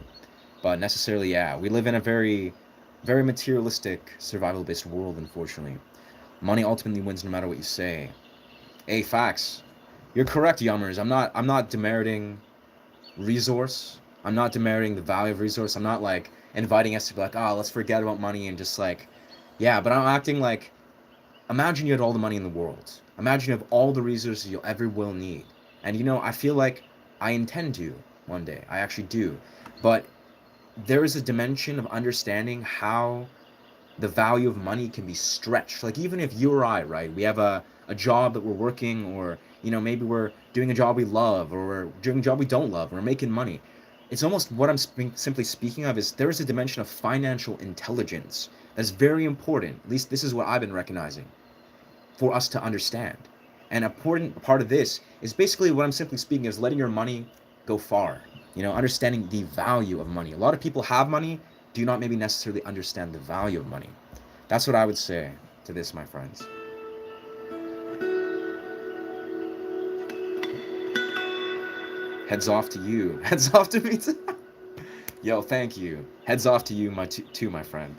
But necessarily, yeah, we live in a very, very materialistic, survival-based world, unfortunately. Money ultimately wins no matter what you say. Hey, facts. You're correct, Yummers. I'm not demeriting resource. I'm not demeriting the value of resource. I'm not like inviting us to be like, oh, let's forget about money and just like, yeah, but I'm acting like, imagine you had all the money in the world. Imagine you have all the resources you'll ever will need. And I feel like I intend to one day. I actually do. But there is a dimension of understanding how the value of money can be stretched. Like even if you or I, right, we have a job that we're working, or maybe we're doing a job we love, or we're doing a job we don't love, or we're making money. It's almost what I'm simply speaking of is there is a dimension of financial intelligence that's very important. At least this is what I've been recognizing for us to understand. An important part of this is basically what I'm simply speaking is letting your money go far. Understanding the value of money. A lot of people have money, do not maybe necessarily understand the value of money. That's what I would say to this, my friends. Heads off to you. Heads off to me too. Yo, thank you. Heads off to you, too, my friend.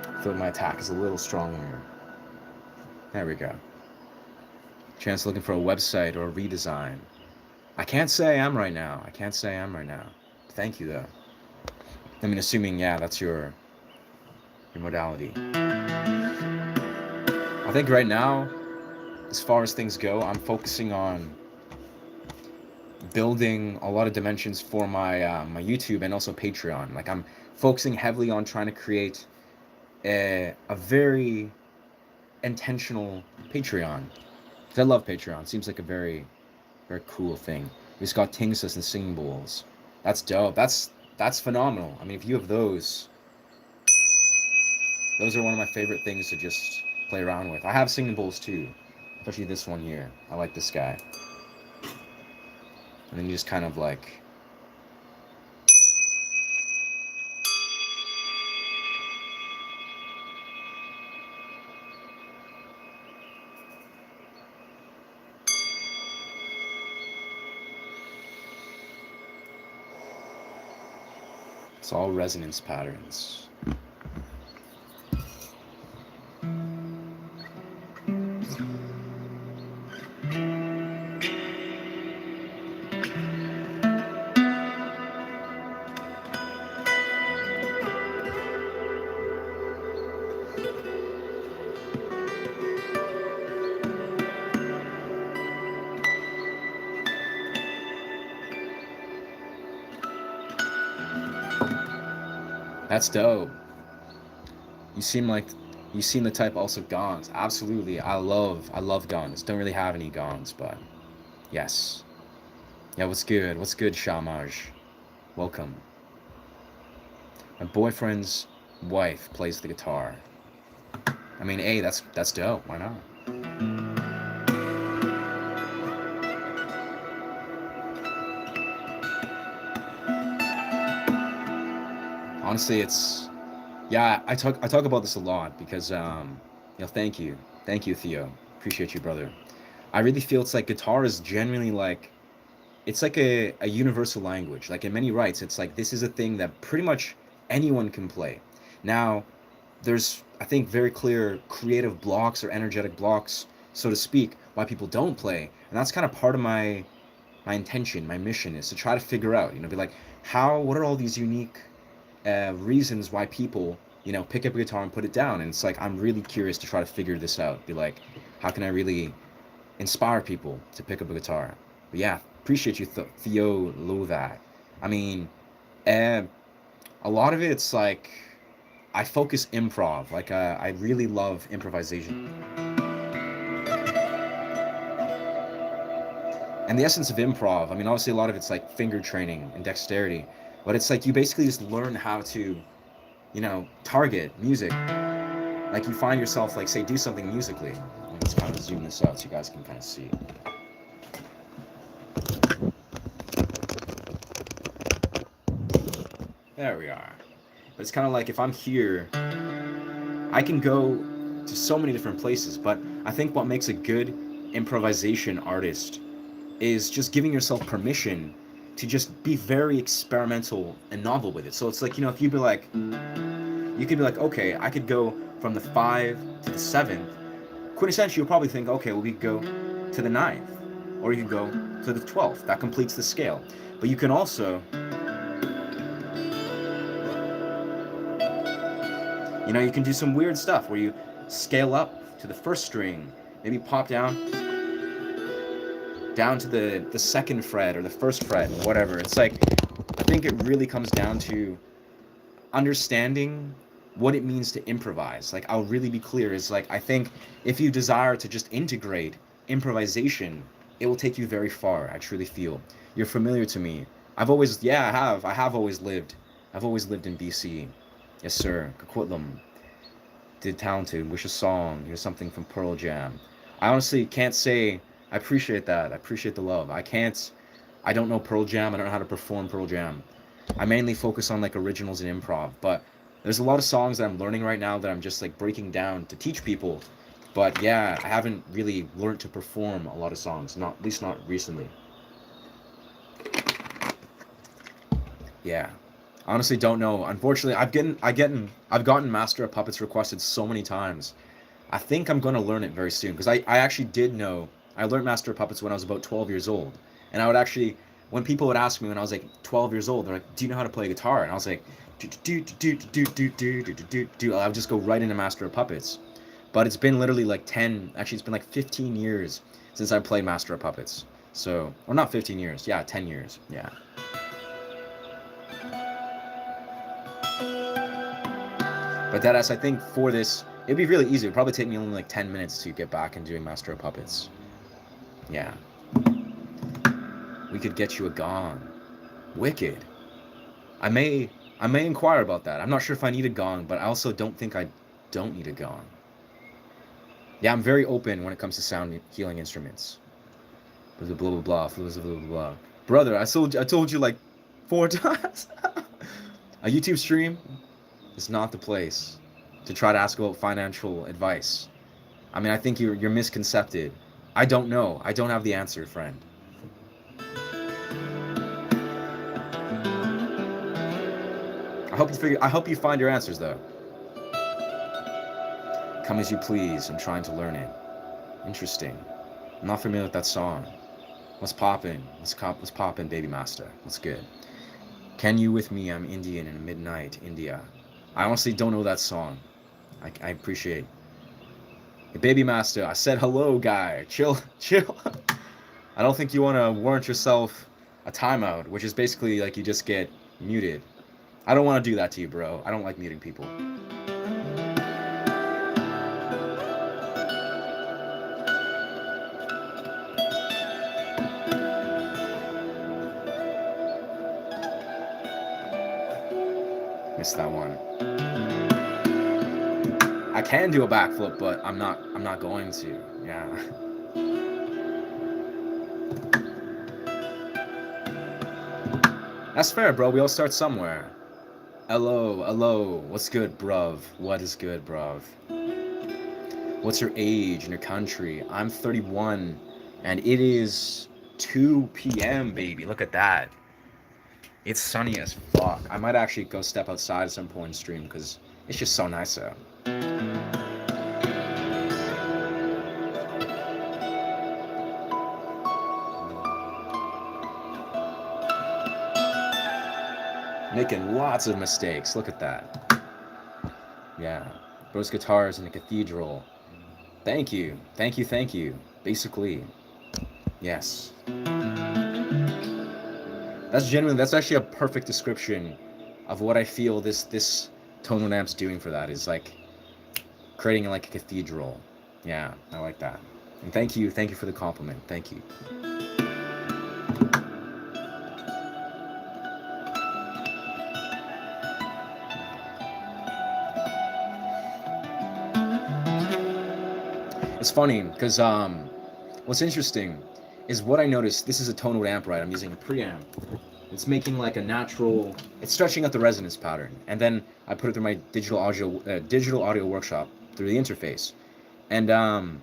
I feel like my attack is a little strong here. There we go. Chance looking for a website or a redesign. I can't say I am right now. I can't say I am right now. Thank you, though. I mean, assuming, yeah, that's your modality. I think right now, as far as things go, I'm focusing on building a lot of dimensions for my YouTube and also Patreon. Like I'm focusing heavily on trying to create a very intentional Patreon. Cause I love Patreon. Seems like a very, very cool thing. We just got Tingsus and singing bowls. That's dope. That's phenomenal. I mean, if you have those are one of my favorite things to just play around with. I have singing bowls too, especially this one here. I like this guy. And then you just kind of like it's all resonance patterns. That's dope. You seem like you seem the type also gongs. Absolutely. I love gongs. Don't really have any gongs, but yes. Yeah, what's good? What's good, Shamaj? Welcome. My boyfriend's wife plays the guitar. I mean, hey, that's dope. Why not? Honestly, it's yeah. I talk about this a lot because thank you, Theo. Appreciate you, brother. I really feel it's like guitar is genuinely like it's like a universal language. Like in many rights, it's like this is a thing that pretty much anyone can play. Now, there's I think very clear creative blocks or energetic blocks, so to speak, why people don't play, and that's kind of part of my intention, my mission is to try to figure out, be like, what are all these unique reasons why people pick up a guitar and put it down. And it's like, I'm really curious to try to figure this out. Be like, how can I really inspire people to pick up a guitar? But yeah, appreciate you, Theo Lovac. I mean, uh, a lot of it's like, I focus improv. Like, I really love improvisation. And the essence of improv, I mean, obviously a lot of it's like finger training and dexterity, but it's like you basically just learn how to, target music. Like you find yourself, like, say, do something musically. Let's kind of zoom this out so you guys can kind of see. There we are. But it's kind of like if I'm here, I can go to so many different places, but I think what makes a good improvisation artist is just giving yourself permission to just be very experimental and novel with it. So it's like, if you could be like, okay, I could go from the 5 to the 7th. Quintessentially, you'll probably think, okay, well, we could go to the 9th, or you could go to the 12th. That completes the scale. But you can also, you can do some weird stuff where you scale up to the first string, maybe pop down to the second fret or the first fret, whatever. It's like, I think it really comes down to understanding what it means to improvise. Like, I'll really be clear, is like, I think if you desire to just integrate improvisation, it will take you very far. I truly feel. You're familiar to me. I have always lived in BC. Yes, sir. Coquitlam. Did Talented, Wish a Song, here's something from Pearl Jam. I honestly can't say, I appreciate that. I appreciate the love. I don't know Pearl Jam. I don't know how to perform Pearl Jam. I mainly focus on like originals and improv, but there's a lot of songs that I'm learning right now that I'm just like breaking down to teach people. But yeah, I haven't really learned to perform a lot of songs, at least not recently. Yeah. Honestly, don't know. Unfortunately, I've gotten Master of Puppets requested so many times. I think I'm going to learn it very soon, because I actually did know. I learned Master of Puppets when I was about 12 years old. And I would actually, when people would ask me when I was like 12 years old, they're like, do you know how to play guitar? And I was like, I would just go right into Master of Puppets. But it's been literally like it's been like 15 years since I played Master of Puppets. So, or not 15 years, yeah, 10 years, yeah. But deadass, I think for this, it'd be really easy. It'd probably take me only like 10 minutes to get back and doing Master of Puppets. Yeah. We could get you a gong. Wicked. I may inquire about that. I'm not sure if I need a gong, but I also don't think I don't need a gong. Yeah, I'm very open when it comes to sound healing instruments. Blah blah blah blah blah blah blah blah. Brother, I told you like 4 times. A YouTube stream is not the place to try to ask about financial advice. I mean, I think you're misconcepted. I don't know. I don't have the answer, friend. I hope you find your answers though. Come as you please. I'm trying to learn it. Interesting. I'm not familiar with that song. What's poppin'? What's poppin', Baby Master? What's good? Can you with me? I'm Indian in midnight, India. I honestly don't know that song. I appreciate. Hey, Baby Master, I said hello, guy. Chill. I don't think you want to warrant yourself a timeout, which is basically like you just get muted. I don't want to do that to you, bro. I don't like muting people. Missed that one. I can do a backflip, but I'm not going to. Yeah. That's fair, bro. We all start somewhere. Hello. What's good, bruv? What is good, bruv? What's your age and your country? I'm 31, and it is 2 p.m., baby. Look at that. It's sunny as fuck. I might actually go step outside at some point and stream, because it's just so nice out. Making lots of mistakes. Look at that. Yeah. Those guitars in a cathedral. Thank you. Thank you. Thank you. Basically, yes. That's actually a perfect description of what I feel this tonal amp's doing for that is like creating like a cathedral. Yeah, I like that. And thank you for the compliment. Thank you. It's funny because what's interesting is what I noticed. This is a tonal amp, right? I'm using a preamp. It's making like a natural. It's stretching out the resonance pattern, and then I put it through my digital audio workshop through the interface. And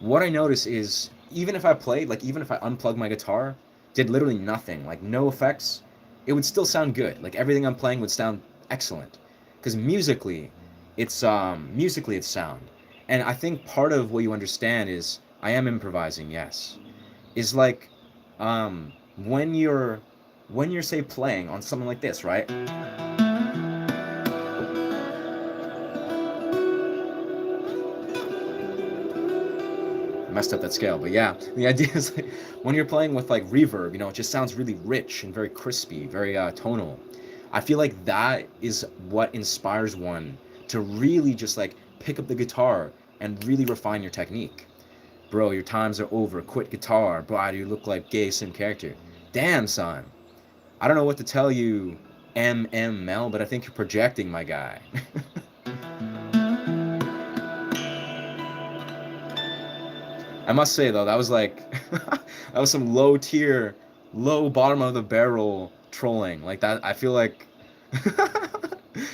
what I notice is even if I played, like even if I unplugged my guitar, did literally nothing, like no effects, it would still sound good. Like everything I'm playing would sound excellent, because musically it's sound. And I think part of what you understand is I am improvising. Yes, is like when you're say playing on something like this, right? Messed up that scale, but yeah, the idea is like when you're playing with like reverb, you know, it just sounds really rich and very crispy, very tonal. I feel like that is what inspires one to really just like pick up the guitar and really refine your technique. Bro, your times are over. Quit guitar. Bro, you look like gay sim character. Damn, son. I don't know what to tell you, Mel, but I think you're projecting, my guy. I must say though, that was like that was some low tier, low bottom of the barrel trolling. Like that, I feel like you're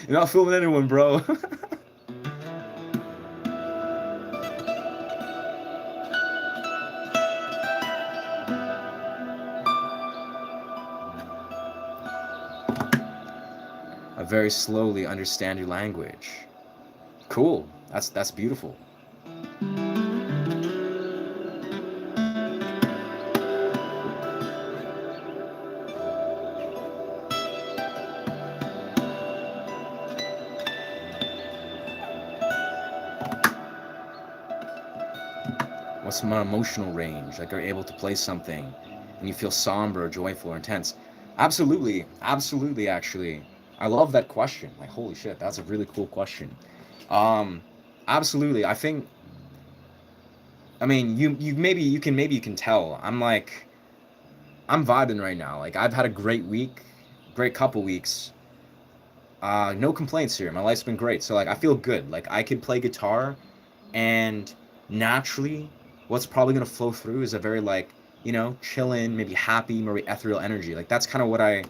not fooling anyone, bro. I very slowly understand your language. Cool. That's beautiful. What's my emotional range? Like, are you able to play something and you feel somber, or joyful, or intense? Absolutely, absolutely. Actually, I love that question. Like, holy shit, that's a really cool question. Um, absolutely. I think. I mean, maybe you can tell. I'm vibing right now. Like, I've had a great week, great couple weeks. No complaints here. My life's been great. So like, I feel good. Like, I could play guitar and naturally what's probably going to flow through is a very like chilling, maybe happy, maybe ethereal energy. Like that's kind of what I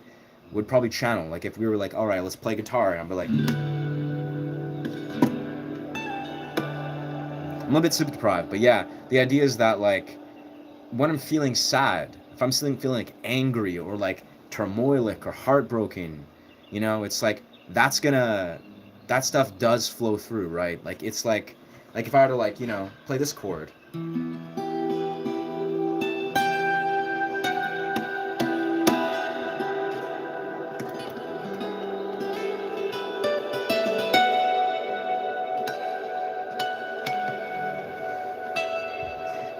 would probably channel. Like if we were like, all right, let's play guitar, and I'd be like, I'm a bit sleep deprived, but yeah, the idea is that like when I'm feeling sad, if I'm feeling like angry or like turmoilic or heartbroken, it's like that's gonna that stuff does flow through, right? Like it's like if I were to like play this chord.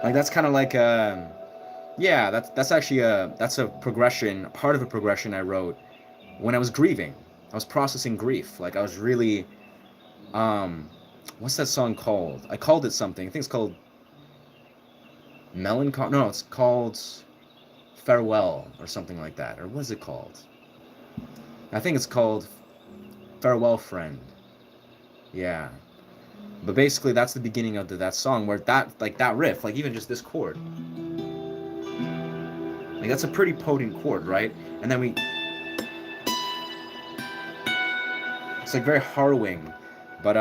Like that's kind of like yeah, that's actually that's a progression, part of a progression I wrote when I was grieving. I was processing grief. Like I was really um what's that song called? I called it something. I think it's called Melancholy. No, it's called Farewell or something like that. Or what is it called? I think it's called Farewell Friend. Yeah. But basically that's the beginning of that song where that riff, like even just this chord. Like that's a pretty potent chord, right? And then it's like very harrowing. But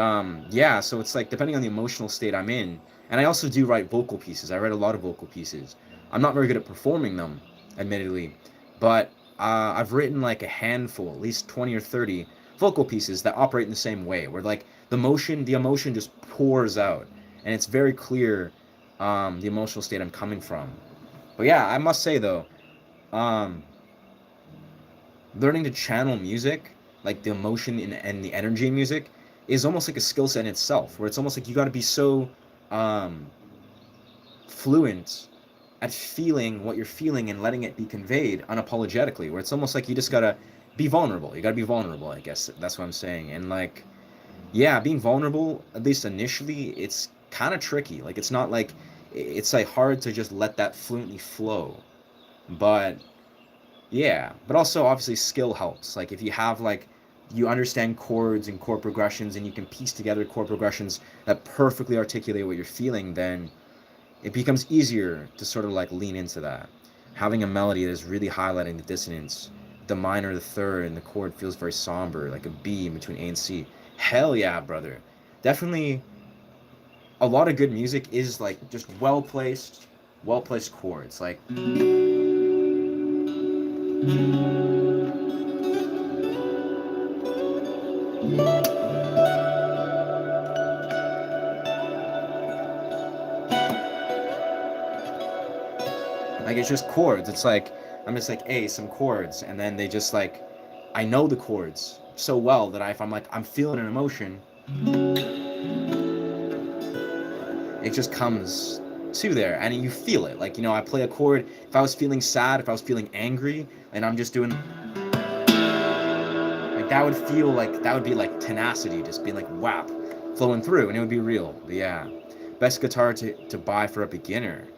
yeah, so it's like depending on the emotional state I'm in. And I also do write vocal pieces. I write a lot of vocal pieces. I'm not very good at performing them, admittedly, but I've written like a handful, at least 20 or 30 vocal pieces that operate in the same way, where like the emotion just pours out, and it's very clear the emotional state I'm coming from. But yeah, I must say though, um, learning to channel music, like the emotion and the energy in music, is almost like a skill set in itself, where it's almost like you got to be so um, fluent at feeling what you're feeling and letting it be conveyed unapologetically, where it's almost like you just gotta be vulnerable. You gotta be vulnerable, I guess that's what I'm saying. And like, yeah, being vulnerable, at least initially, it's kind of tricky. Like, it's not like, it's like hard to just let that fluently flow. But yeah, but also obviously skill helps. Like, if you have like, you understand chords and chord progressions and you can piece together chord progressions that perfectly articulate what you're feeling, then it becomes easier to sort of like lean into that. Having a melody that is really highlighting the dissonance, the minor, the third, and the chord feels very somber, like a B in between A and C. Hell yeah, brother. Definitely a lot of good music is like just well placed chords. Like it's just chords. It's like I'm just like, hey, some chords, and then they just like I know the chords so well that if I'm like I'm feeling an emotion, it just comes to there and you feel it. Like, I play a chord. If I was feeling sad, if I was feeling angry, and I'm just doing like that, would feel like that would be like tenacity, just being like whap, flowing through, and it would be real. But yeah, best guitar to buy for a beginner,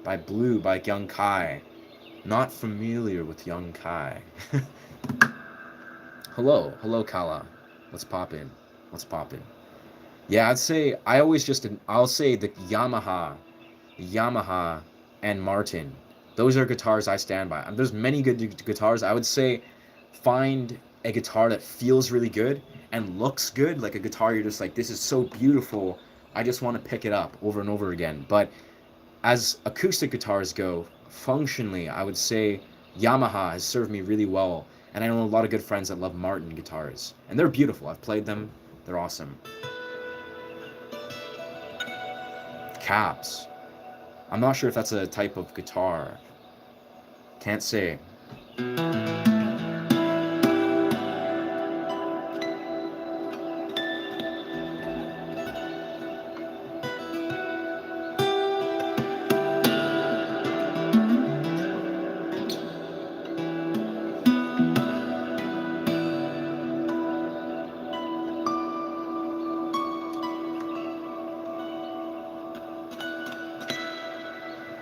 by Blue, by Young Kai. Not familiar with Young Kai. Hello Kala. What's poppin'? What's poppin'? Yeah, I'll say the Yamaha, and Martin. Those are guitars I stand by. There's many good guitars. I would say find a guitar that feels really good and looks good, like a guitar you're just like, this is so beautiful. I just want to pick it up over and over again. But as acoustic guitars go, functionally, I would say Yamaha has served me really well. And I know a lot of good friends that love Martin guitars. And they're beautiful. I've played them. They're awesome. Caps. I'm not sure if that's a type of guitar. Can't say.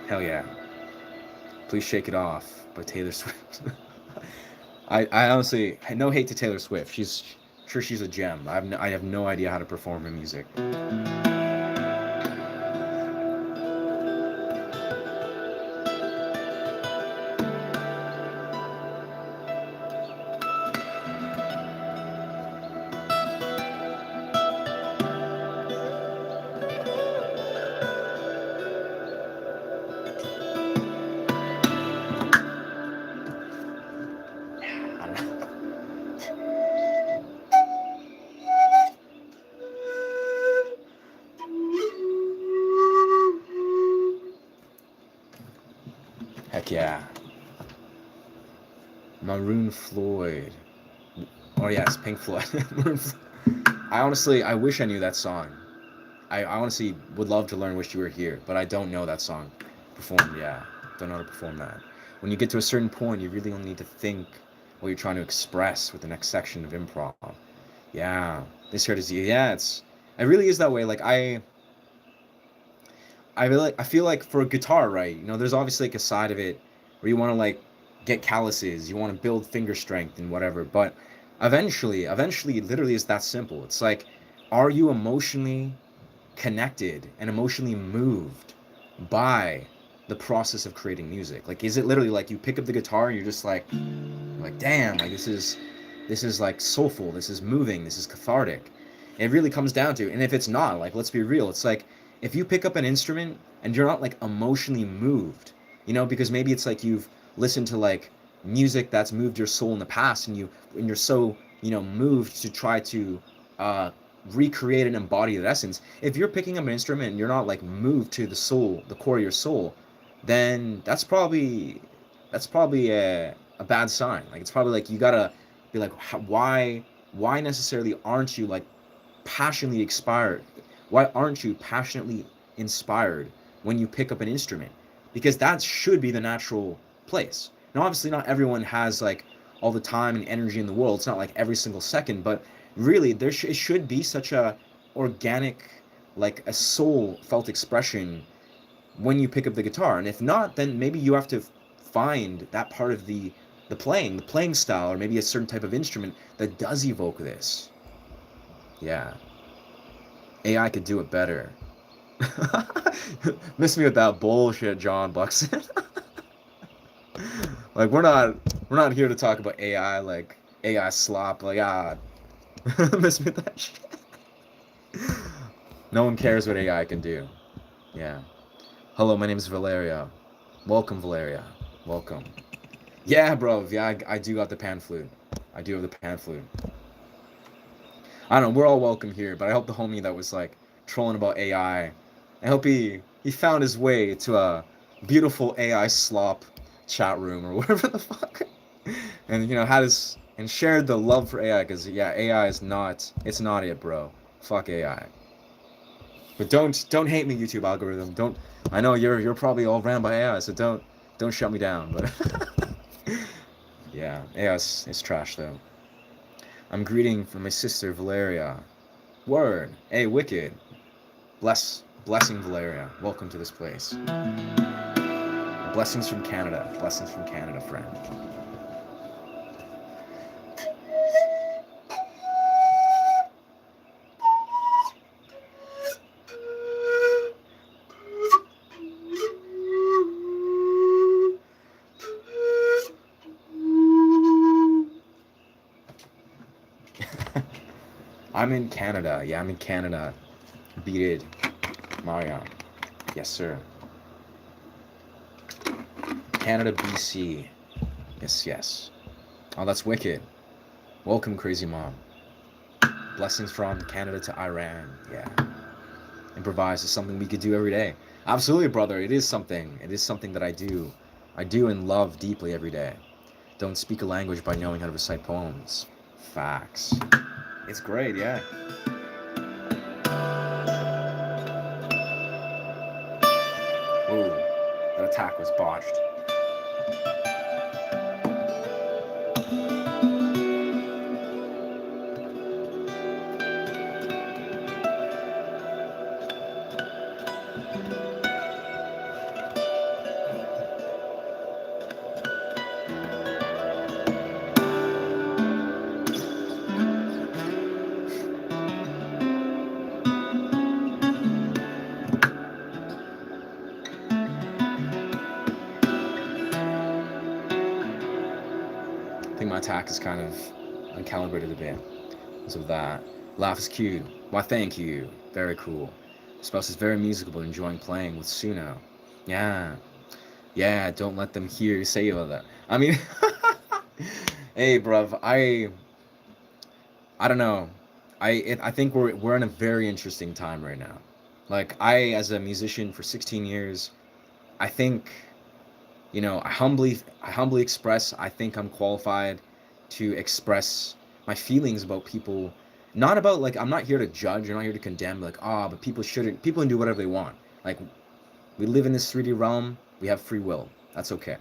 Hell yeah. Please Shake It Off by Taylor Swift. I honestly, no hate to Taylor Swift. She's a gem. I have no idea how to perform her music. Heck yeah. Maroon Floyd. Oh yes, Pink Floyd. I wish I knew that song. I honestly would love to learn Wish You Were Here, but I don't know that song performed. Yeah, don't know how to perform that. When you get to a certain point, you really only need to think what you're trying to express with the next section of improv. Yeah, this here is yeah. It really is that way. Like I feel like for a guitar, right? There's obviously like a side of it where you want to like get calluses, you want to build finger strength and whatever. But eventually, literally, it's that simple. It's like, are you emotionally connected and emotionally moved by the process of creating music? Like, is it literally like you pick up the guitar and you're just like damn, like this is like soulful, this is moving, this is cathartic. It really comes down to, and if it's not, like, let's be real, it's like if you pick up an instrument and you're not like emotionally moved, because maybe it's like you've listened to like music that's moved your soul in the past, and you're so moved to try to recreate and embody that essence. If you're picking up an instrument and you're not like moved to the soul, the core of your soul, then that's probably a bad sign. Like, it's probably like you gotta be like, why necessarily aren't you like passionately inspired? Why aren't you passionately inspired when you pick up an instrument? Because that should be the natural place. Now, obviously, not everyone has like all the time and energy in the world. It's not like every single second, but really, it should be such a organic, like a soul felt expression when you pick up the guitar. And if not, then maybe you have to find that part of the playing style, or maybe a certain type of instrument that does evoke this. Yeah. AI could do it better. Miss me with that bullshit, John Buxton. Like we're not here to talk about AI, like AI slop, like miss me with that shit. No one cares what AI can do. Yeah. Hello, my name is Valeria. Welcome, Valeria. Welcome. Yeah, bro. Yeah, I do got the pan flute. I do have the pan flute. I don't know. We're all welcome here, but I hope the homie that was like trolling about AI, I hope he found his way to a beautiful AI slop chat room or whatever the fuck, and had his and shared the love for AI, because yeah, AI is not. It's not it, bro. Fuck AI. But don't hate me, YouTube algorithm. Don't. I know you're probably all ran by AI, so don't shut me down. But yeah, AI is trash though. I'm greeting from my sister Valeria. Word. Hey, wicked. Blessing Valeria. Welcome to this place. Blessings from Canada. Blessings from Canada, friend. I'm in Canada. Yeah, I'm in Canada. Beat it. Mario. Yes, sir. Canada, BC. Yes. Oh, that's wicked. Welcome, crazy mom. Blessings from Canada to Iran. Yeah. Improvise is something we could do every day. Absolutely, brother. It is something. It is something that I do and love deeply every day. Don't speak a language by knowing how to recite poems. Facts. It's great, yeah. Ooh, that attack was botched. I think my attack is kind of uncalibrated a bit. So that laugh is cute. Why, thank you. Very cool. Spouse is very musical, enjoying playing with Suno. Yeah. Don't let them hear you say all that. I mean, hey, bruv. I don't know. I think we're in a very interesting time right now. Like as a musician for 16 years, I think I humbly express, I think I'm qualified to express my feelings about people. Not about, like, I'm not here to judge, I'm not here to condemn, like, but people can do whatever they want. Like, we live in this 3D realm, we have free will. That's okay.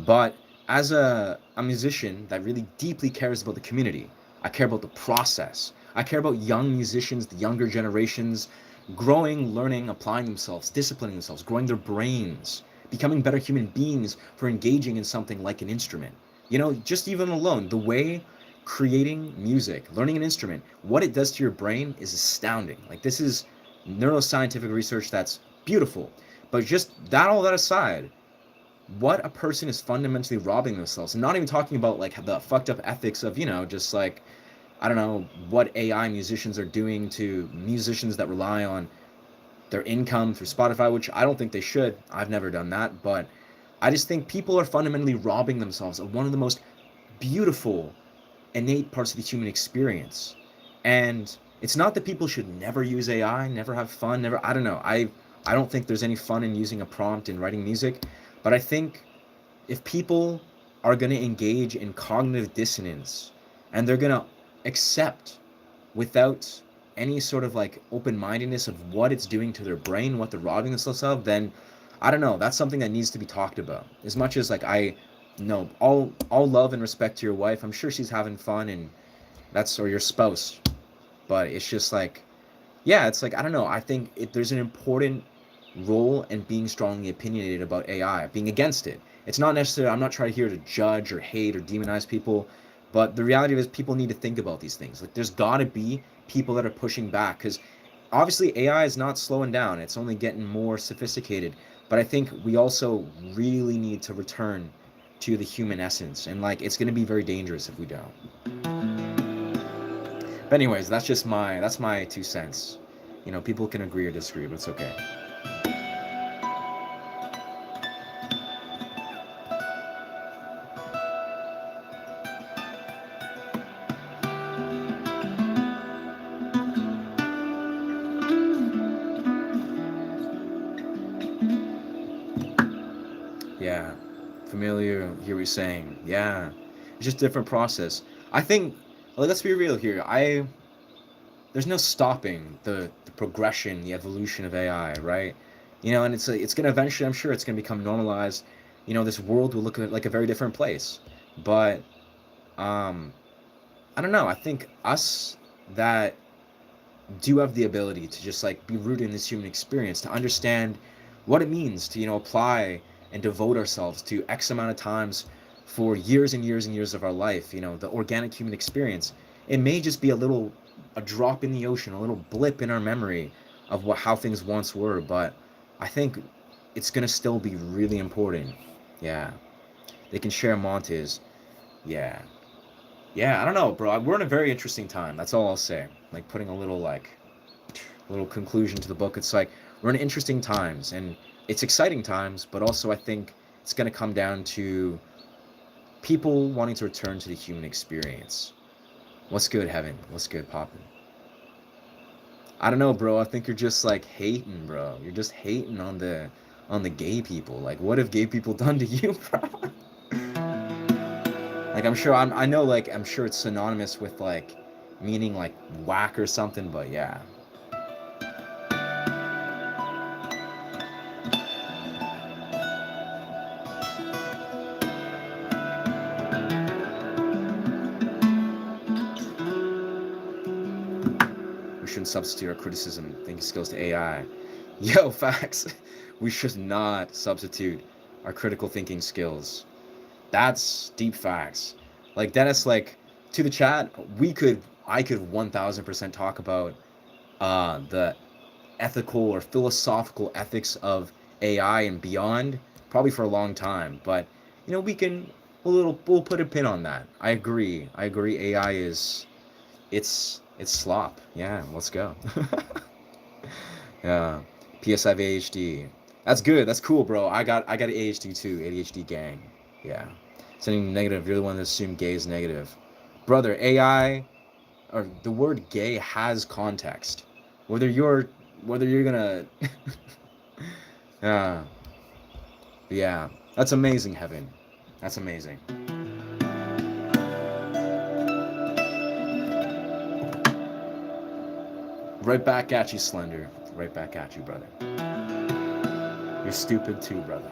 But as a musician that really deeply cares about the community, I care about the process. I care about young musicians, the younger generations, growing, learning, applying themselves, disciplining themselves, growing their brains, becoming better human beings for engaging in something like an instrument. Just even alone, the way creating music, learning an instrument, what it does to your brain is astounding. Like, this is neuroscientific research that's beautiful. But just all that aside, what a person is fundamentally robbing themselves. And not even talking about like the fucked up ethics of, just like, I don't know, what AI musicians are doing to musicians that rely on their income through Spotify, which I don't think they should. I've never done that, but I just think people are fundamentally robbing themselves of one of the most beautiful, innate parts of the human experience. And it's not that people should never use AI, never have fun, never, I don't know. I don't think there's any fun in using a prompt in writing music, but I think if people are going to engage in cognitive dissonance and they're going to accept without any sort of like open-mindedness of what it's doing to their brain, what they're robbing themselves of, then I don't know, that's something that needs to be talked about. As much as like I know all love and respect to your wife, I'm sure she's having fun, and that's, or your spouse, but it's just like, yeah, it's like, I don't know, I think there's an important role in being strongly opinionated about AI, being against it. It's not necessarily, I'm not trying here to judge or hate or demonize people, but the reality is people need to think about these things. Like, there's got to be people that are pushing back, because obviously AI is not slowing down, it's only getting more sophisticated. But I think we also really need to return to the human essence, and like, it's going to be very dangerous if we don't. But anyways, that's my 2 cents. You know, people can agree or disagree, but it's okay. Yeah, familiar. Hear what you're saying. Yeah, it's just different process. I think. Like, let's be real here. There's no stopping the progression, the evolution of AI, right? You know, and it's gonna eventually. I'm sure it's gonna become normalized. You know, this world will look like a very different place. But um, I don't know. I think us that do have the ability to just like be rooted in this human experience, to understand what it means to, you know, apply and devote ourselves to X amount of times for years and years and years of our life, you know, the organic human experience. It may just be a drop in the ocean, a little blip in our memory of what how things once were, but I think it's gonna still be really important. Yeah. They can share montes. Yeah. Yeah, I don't know, bro. We're in a very interesting time. That's all I'll say. Like, putting a little like little conclusion to the book. It's like, we're in interesting times, and it's exciting times, but also I think it's going to come down to people wanting to return to the human experience. What's good, Heaven? What's good, Poppin'? I don't know, bro. I think you're just like hating, bro. You're just hating on the gay people. Like, what have gay people done to you, bro? Like, I know, like, I'm sure it's synonymous with like meaning like whack or something, but yeah. We shouldn't substitute our criticism thinking skills to AI. Yo, facts. We should not substitute our critical thinking skills. That's deep facts. Like, Dennis, like, to the chat, I could 1000% talk about the ethical or philosophical ethics of AI and beyond, probably for a long time. But, you know, we'll put a pin on that. I agree. I agree. AI is, it's slop. Yeah, let's go. Yeah. PS5 ADHD. That's good. That's cool, bro. I got ADHD too. ADHD gang. Yeah. Sending negative. You're the one that assumed gay is negative. Brother, AI or the word gay has context. Whether you're gonna yeah. Yeah. That's amazing, Heaven. That's amazing. Right back at you, Slender. Right back at you, brother. You're stupid too, brother.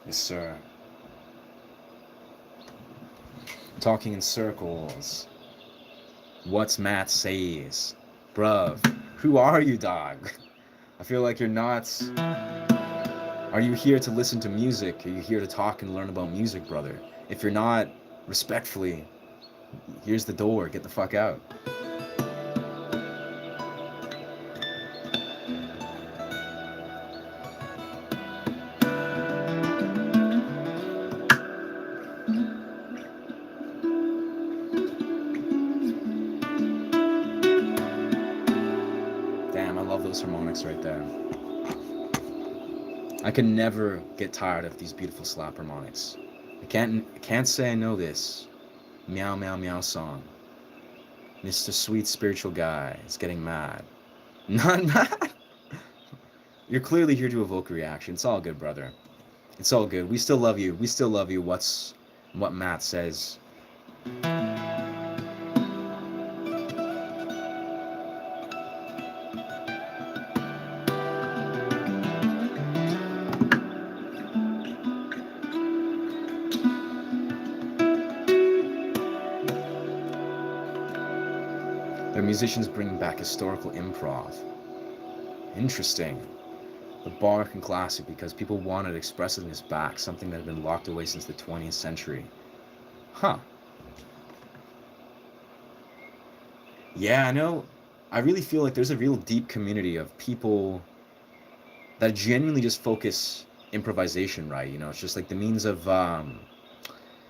Yes, sir. Talking in circles. What's Matt says? Bruv, who are you, dog? I feel like you're not. Are you here to listen to music? Are you here to talk and learn about music, brother? If you're not, respectfully, here's the door. Get the fuck out. love those harmonics right there. I can never get tired of these beautiful slap harmonics. I can't say I know this. Meow meow meow song. Mr. Sweet Spiritual Guy is getting mad. Not mad. You're clearly here to evoke a reaction. It's all good, brother. It's all good. We still love you. We still love you. What Matt says. Their musicians bring back historical improv. Interesting. The barroque and classic because people wanted expressiveness back, something that had been locked away since the 20th century. Huh. Yeah, I know. I really feel like there's a real deep community of people that genuinely just focus improvisation, right? It's just like the means of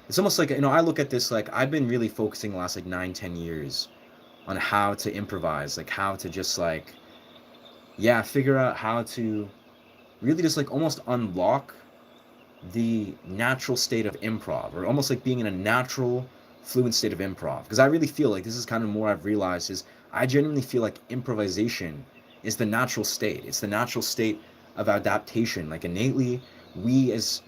it's almost like, I look at this like I've been really focusing the last like 9-10 years on how to improvise, like how to just like, yeah, figure out how to really just like almost unlock the natural state of improv, or almost like being in a natural fluent state of improv. Because I really feel like this is kind of more I've realized is I genuinely feel like improvisation is the natural state. It's the natural state of adaptation. Like innately, we as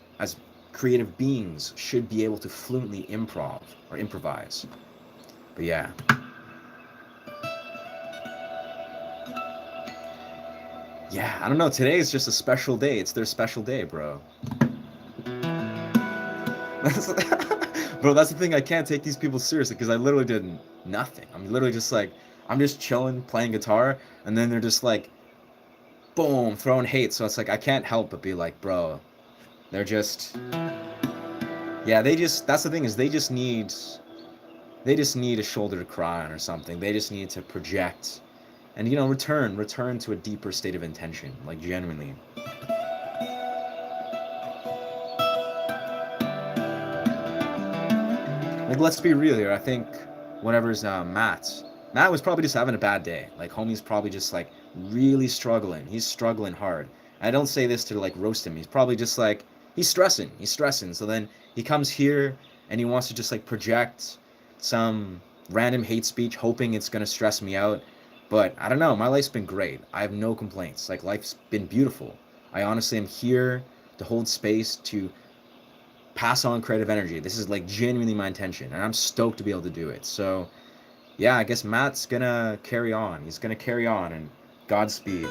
creative beings should be able to fluently improv or improvise. But yeah. Yeah, I don't know. Today is just a special day. It's their special day, bro. Bro, that's the thing. I can't take these people seriously because I literally did nothing. I'm literally just like, I'm just chilling, playing guitar, and then they're just like, boom, throwing hate. So it's like, I can't help but be like, bro, they're just, yeah, that's the thing is they just need a shoulder to cry on or something. They just need to project and, return to a deeper state of intention, like genuinely. Like, let's be real here. I think whatever's Matt was probably just having a bad day. Like, homie's probably just like really struggling. He's struggling hard. I don't say this to like roast him. He's probably just like he's stressing. He's stressing. So then he comes here and he wants to just like project some random hate speech, hoping it's gonna stress me out. But I don't know. My life's been great. I have no complaints. Like, life's been beautiful. I honestly am here to hold space, to pass on creative energy. This is like genuinely my intention, and I'm stoked to be able to do it. So yeah, I guess Matt's gonna carry on. He's gonna carry on, and Godspeed.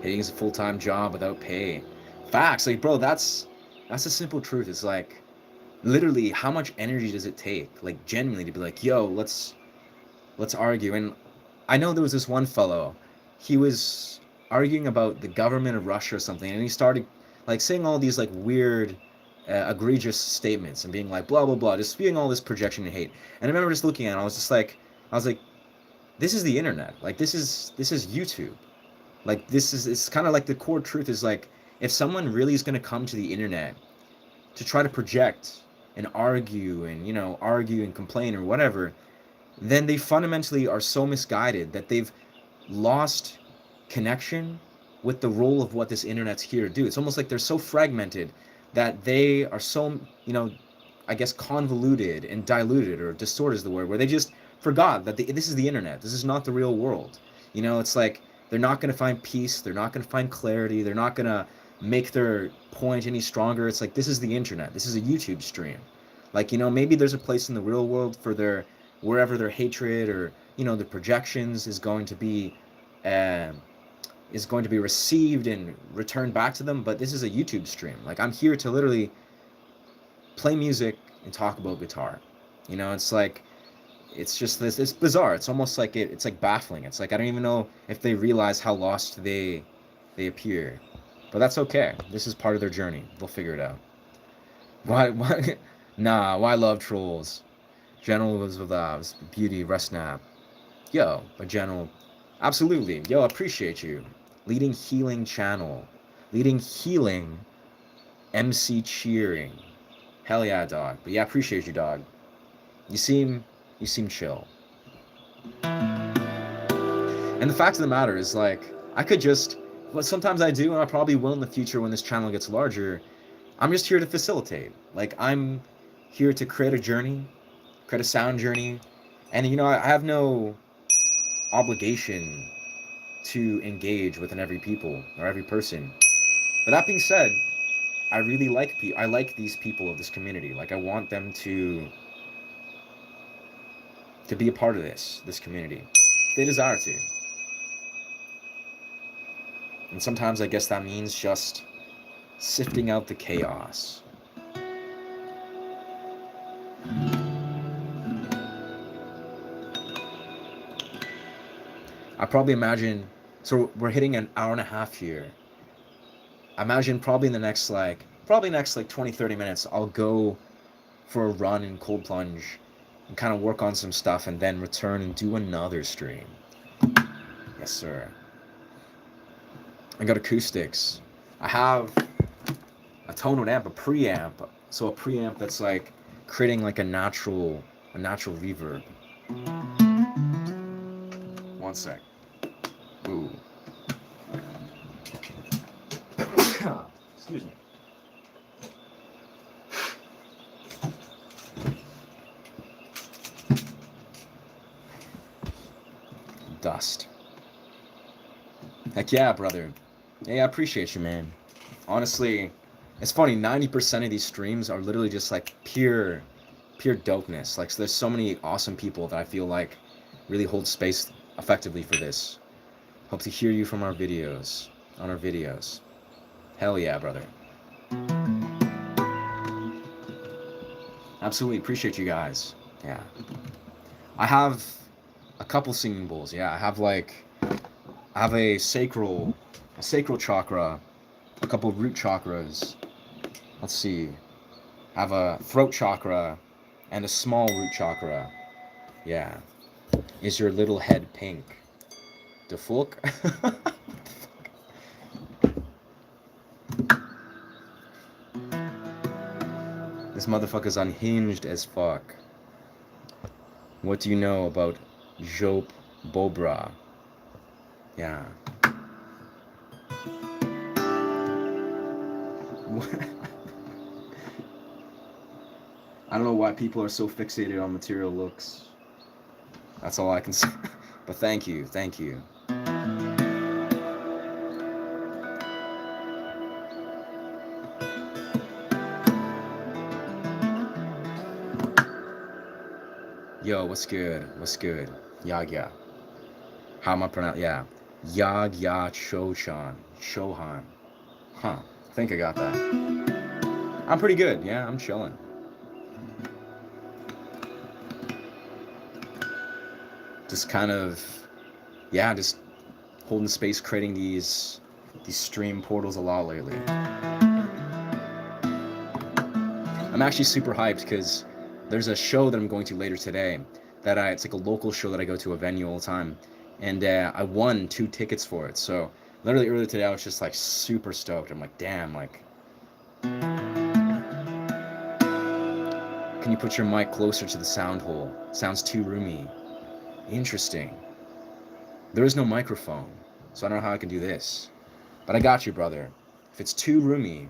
Hitting is a full-time job without pay. Facts, like bro, that's the simple truth. It's like literally how much energy does it take, like genuinely, to be like, yo, let's argue. And I know there was this one fellow, he was arguing about the government of Russia or something, and he started like saying all these like weird egregious statements and being like blah blah blah, just spewing all this projection and hate. And I remember just looking at it, I was like, this is the internet. Like this is YouTube. Like it's kind of like the core truth is like, if someone really is going to come to the internet to try to project and argue and argue and complain or whatever, then they fundamentally are so misguided that they've lost connection with the role of what this internet's here to do. It's almost like they're so fragmented that they are so, I guess convoluted and diluted, or distorted is the word, where they just forgot that this is the internet. This is not the real world. It's like they're not going to find peace. They're not going to find clarity. They're not going to make their point any stronger. It's like, this is the internet. This is a YouTube stream. Like, maybe there's a place in the real world for wherever their hatred or, the projections is going to be is going to be received and returned back to them, but this is a YouTube stream. Like, I'm here to literally play music and talk about guitar. You know, it's like, it's just this, it's bizarre. It's almost like it's like baffling. It's like, I don't even know if they realize how lost they appear. But that's okay. This is part of their journey. They'll figure it out. Why nah, why love trolls? General was with beauty, rest nap. Yo, a general. Absolutely. Yo, appreciate you. Leading healing channel. Leading healing MC cheering. Hell yeah, dog. But yeah, appreciate you, dog. You seem chill. And the fact of the matter is, like, I could just, what sometimes I do, and I probably will in the future when this channel gets larger, I'm just here to facilitate. Like, I'm here to create a journey, create a sound journey, and, you know, I have no obligation to engage with every people or every person. But that being said, I really like I like these people of this community. Like, I want them to be a part of this community. They desire to. And sometimes I guess that means just sifting out the chaos. I probably imagine, so we're hitting an hour and a half here. I imagine probably in the next like 20-30 minutes, I'll go for a run in cold plunge and kind of work on some stuff and then return and do another stream. Yes, sir. I got acoustics. I have a tone amp, a preamp. So a preamp that's like creating like a natural reverb. One sec. Ooh. Excuse me. Dust. Heck yeah, brother. Hey, I appreciate you, man. Honestly, it's funny, 90% of these streams are literally just like pure dopeness. Like, so there's so many awesome people that I feel like really hold space effectively for this. Hope to hear you from our videos, on our videos. Hell yeah, brother. Absolutely appreciate you guys. Yeah. I have a couple singing bowls. Yeah, I have a sacral chakra, a couple root chakras. Let's see. I have a throat chakra and a small root chakra. Yeah. Is your little head pink? The fuck? This motherfucker's unhinged as fuck. What do you know about Jope Bobra? Yeah. I don't know why people are so fixated on material looks. That's all I can say. But thank you. Yo, what's good? Yagya. How am I pronouncing? Yeah. Yagya Chochan. Shohan. Huh. I think I got that. I'm pretty good. Yeah, I'm chilling. Just kind of, yeah, just holding space, creating these stream portals a lot lately. I'm actually super hyped because there's a show that I'm going to later today that it's like a local show that I go to a venue all the time, and I won 2 tickets for it. So literally earlier today I was just like super stoked. I'm like, damn, like, can you put your mic closer to the sound hole? Sounds too roomy. Interesting. There is no microphone, so I don't know how I can do this. But I got you, brother. If it's too roomy,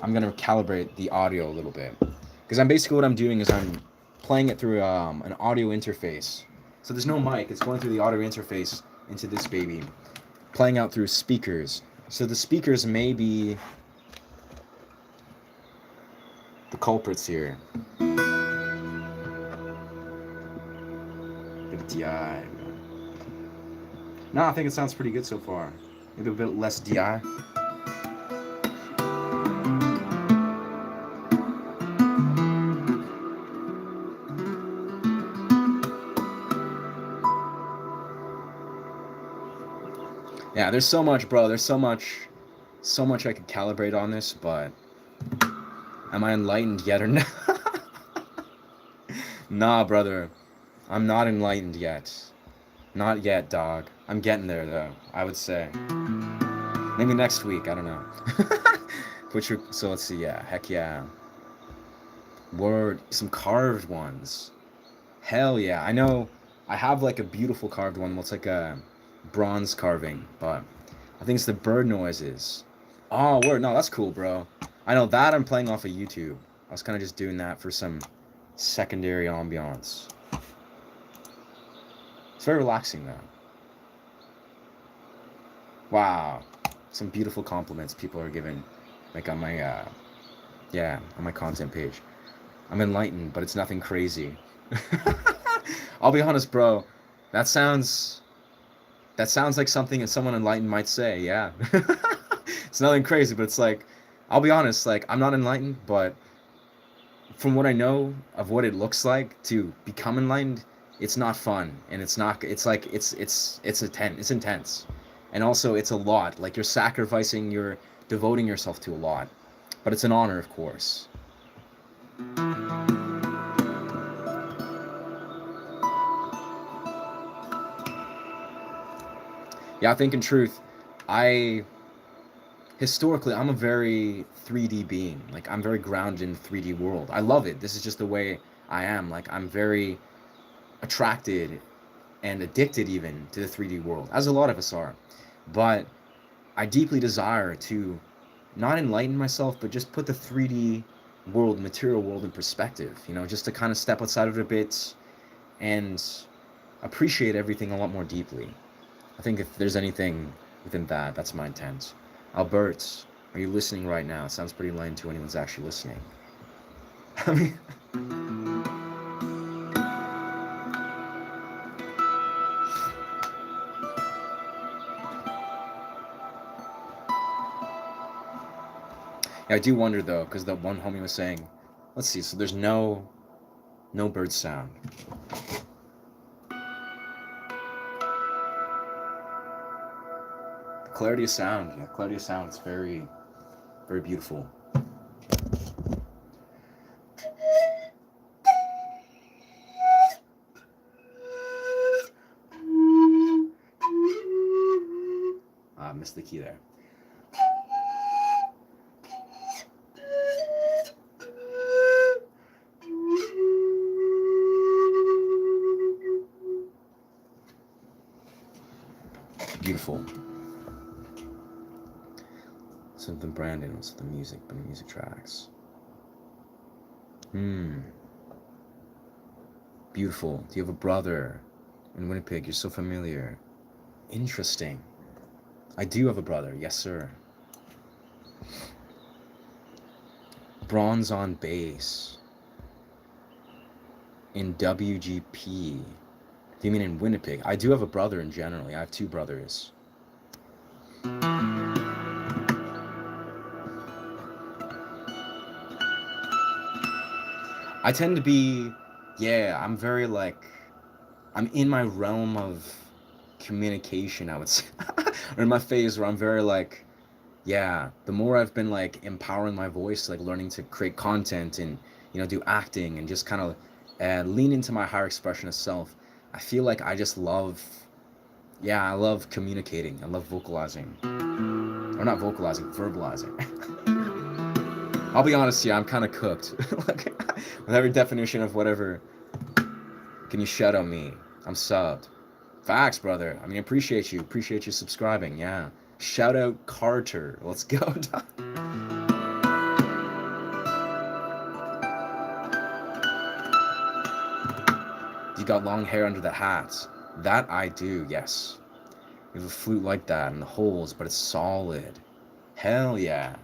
I'm gonna calibrate the audio a little bit. Because basically what I'm doing is I'm playing it through an audio interface. So there's no mic, it's going through the audio interface into this baby. Playing out through speakers. So the speakers may be the culprits here. No, I think it sounds pretty good so far. Maybe a bit less DI. Yeah, there's so much, bro. There's so much I could calibrate on this, but am I enlightened yet or not? Nah, brother. I'm not enlightened yet. Not yet, dog. I'm getting there, though, I would say. Maybe next week, I don't know. So let's see, yeah. Heck yeah. Word. Some carved ones. Hell yeah. I know I have like a beautiful carved one. Looks like a bronze carving, but I think it's the bird noises. Oh, word. No, that's cool, bro. I know that I'm playing off of YouTube. I was kind of just doing that for some secondary ambiance. It's very relaxing, though. Wow. Some beautiful compliments people are giving, like on my, on my content page. I'm enlightened, but it's nothing crazy. I'll be honest, bro. That sounds like something that someone enlightened might say. Yeah. It's nothing crazy, but it's like, I'll be honest, like I'm not enlightened, but from what I know of what it looks like to become enlightened, it's not fun, and it's not. It's like it's intense, and also it's a lot. Like you're devoting yourself to a lot, but it's an honor, of course. Yeah, I think in truth, I historically I'm a very 3D being. Like I'm very grounded in the 3D world. I love it. This is just the way I am. Like I'm very attracted and addicted even to the 3D world, as a lot of us are. But I deeply desire to not enlighten myself, but just put the 3D world, material world in perspective, just to kind of step outside of it a bit and appreciate everything a lot more deeply. I think if there's anything within that, that's my intent. Albert, are you listening right now? It sounds pretty lame to anyone's actually listening. I mean, yeah, I do wonder though, because the one homie was saying, let's see, so there's no bird sound. Clarity of sound, yeah, clarity of sound is very, very beautiful. I missed the key there. Beautiful. Something Brandon was the music tracks. Beautiful. Do you have a brother in Winnipeg? You're so familiar. Interesting. I do have a brother. Yes, sir. Bronze on bass. In WGP. Do you mean in Winnipeg? I do have a brother in general. I have two brothers. I tend to be, I'm very I'm in my realm of communication, I would say. Or in my phase where I'm very the more I've been empowering my voice, learning to create content and, do acting and just kind of lean into my higher expression of self, I feel like I just love, I love communicating. I love vocalizing. Or not vocalizing, verbalizing. I'll be honest, I'm kind of cooked. With every definition of whatever. Can you shout out me? I'm subbed. Facts, brother. I mean, appreciate you. Appreciate you subscribing, yeah. Shout out Carter. Let's go. You got long hair under the hats. That I do, yes. You have a flute like that and the holes, but it's solid. Hell yeah.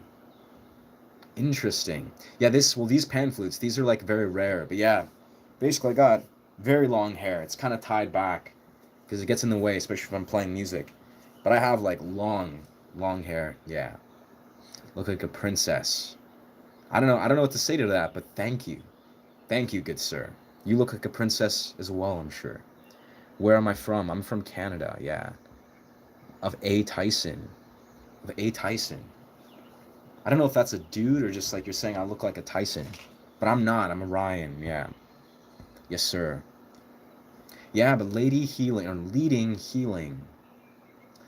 Interesting. Yeah, these pan flutes, these are very rare. But yeah, basically I got very long hair. It's kind of tied back. because it gets in the way, especially if I'm playing music. But I have like long hair. Yeah, look like a princess. I don't know what to say to that, but thank you, good sir. You look like a princess as well, I'm sure. Where am I from? I'm from Canada. Yeah, of A Tyson, of A Tyson. I don't know if that's a dude or just like you're saying I look like a Tyson, but I'm not. I'm a Ryan. Yeah, yes sir. Yeah, but lady healing or leading healing.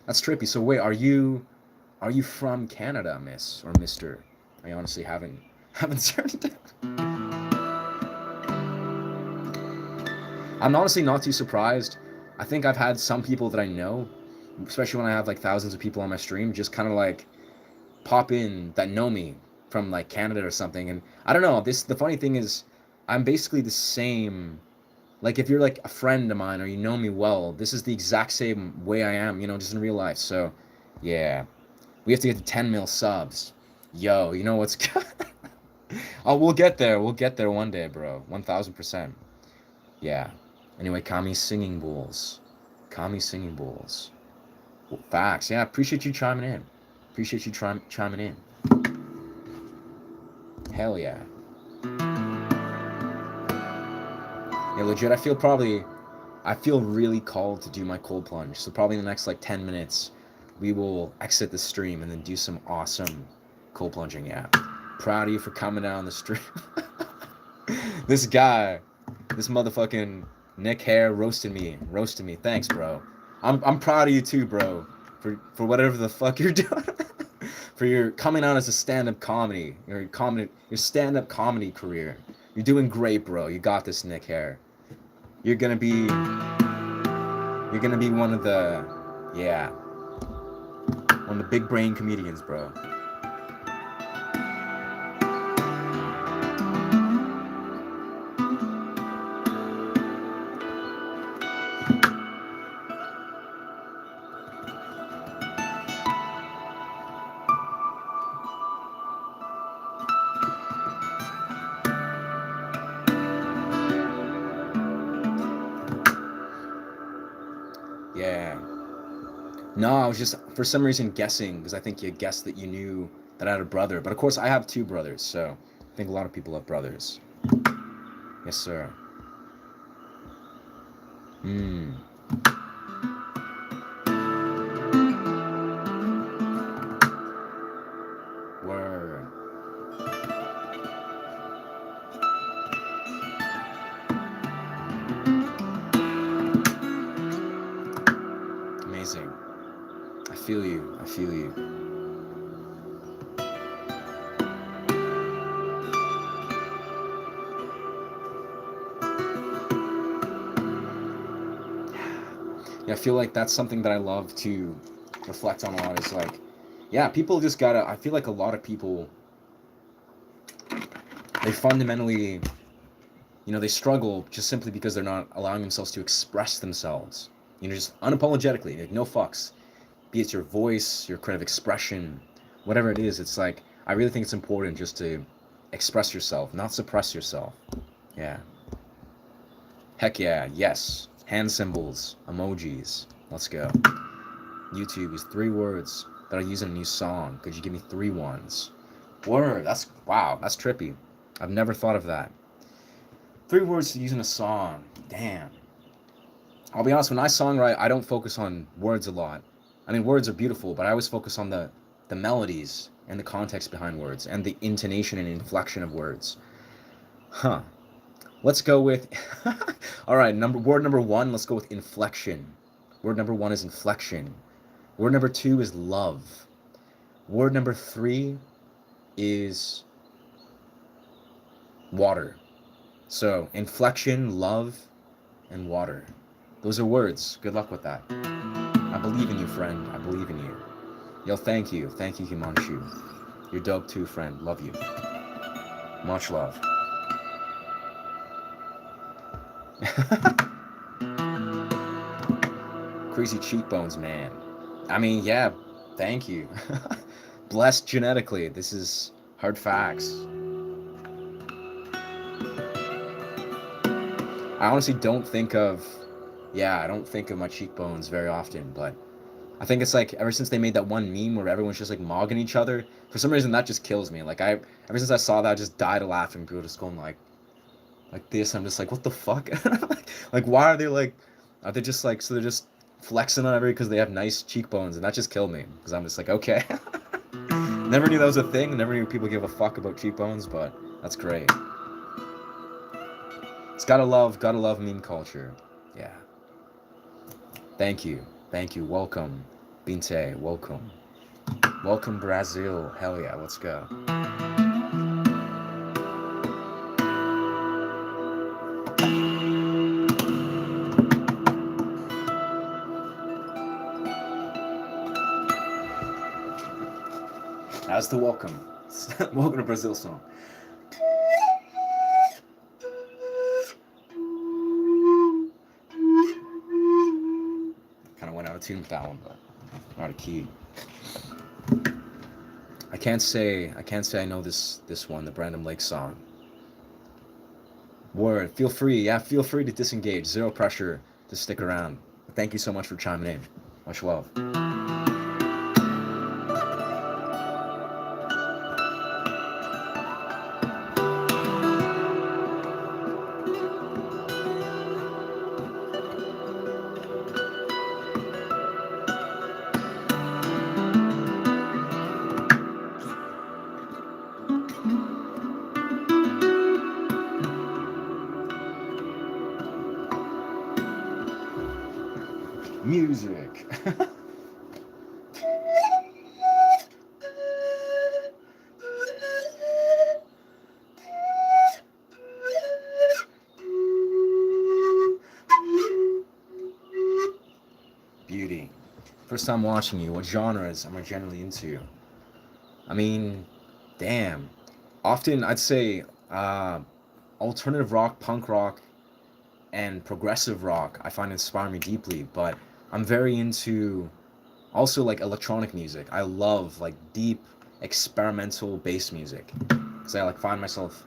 That's trippy. So wait, are you from Canada, Miss or Mister? I honestly haven't certain. I'm honestly not too surprised. I think I've had some people that I know, especially when I have like thousands of people on my stream, just kind of like pop in that know me from like Canada or something. And I don't know. The funny thing is, I'm basically the same. Like if you're like a friend of mine or you know me well, this is the exact same way I am, just in real life. So, yeah, we have to get to 10 mil subs. Yo, you know what's good? Oh, we'll get there. We'll get there one day, bro. 1000%. Yeah. Anyway, Kami singing bulls. Kami singing bulls. Well, facts. Yeah, appreciate you chiming in. Appreciate you chiming in. Hell yeah. Yeah, legit, I feel really called to do my cold plunge. So probably in the next like 10 minutes, we will exit the stream and then do some awesome cold plunging. Yeah. Proud of you for coming down the stream. This guy, this motherfucking Nick Hare roasted me. Thanks, bro. I'm proud of you too, bro. For whatever the fuck you're doing. For your coming out as a stand-up comedy. Your stand-up comedy career. You're doing great, bro. You got this, Nick Hare. You're gonna be one of the one of the big brain comedians, bro. Yeah. No, I was just for some reason guessing because I think you guessed that you knew that I had a brother. But of course, I have two brothers, so I think a lot of people have brothers. Yes, sir. Hmm. Word. Amazing. I feel you. I feel you. Yeah, I feel like that's something that I love to reflect on a lot. Is like, yeah, people just gotta. I feel like a lot of people, they fundamentally, they struggle just simply because they're not allowing themselves to express themselves. Just unapologetically, like no fucks. Be it your voice, your creative expression, whatever it is. It's like I really think it's important just to express yourself, not suppress yourself. Yeah. Heck yeah. Yes. Hand symbols, emojis. Let's go. YouTube is 3 words that I use in a new song. Could you give me 3 ones? Word. Wow. That's trippy. I've never thought of that. 3 words to use in a song. Damn. I'll be honest, when I songwrite, I don't focus on words a lot. I mean, words are beautiful, but I always focus on the melodies and the context behind words and the intonation and inflection of words. Huh. Let's go with... All right, word number 1, let's go with inflection. Word number 1 is inflection. Word number 2 is love. Word number 3 is water. So, inflection, love, and water. Those are words. Good luck with that. I believe in you, friend. I believe in you. Yo, thank you. Thank you, Himanshu. You're dope too, friend. Love you. Much love. Crazy cheekbones, man. I mean, yeah, thank you. Blessed genetically. This is hard facts. I honestly don't think of, Yeah, I don't think of my cheekbones very often, but I think it's like ever since they made that one meme where everyone's just like mogging each other, for some reason that just kills me. Like ever since I saw that, I just died of laughing. People just going like this. I'm just like, what the fuck? Like why are they like? Are they just like so they're just flexing on everybody because they have nice cheekbones, and that just killed me because I'm just like, okay. Never knew that was a thing. Never knew people give a fuck about cheekbones, but that's great. It's gotta love meme culture. Yeah. Thank you. Welcome, Binte. Welcome. Welcome, Brazil. Hell yeah, let's go. That's the welcome. Welcome to Brazil song. Kind of went out of tune with that one, but out of key. I can't say I know this one, the Brandon Lake song. Word. Feel free to disengage. Zero pressure to stick around. Thank you so much for chiming in. Much love. Music. Beauty. First time watching you, what genres am I generally into? I mean, damn. Often I'd say alternative rock, punk rock, and progressive rock I find inspire me deeply, but I'm very into also like electronic music. I love like deep experimental bass music because I like find myself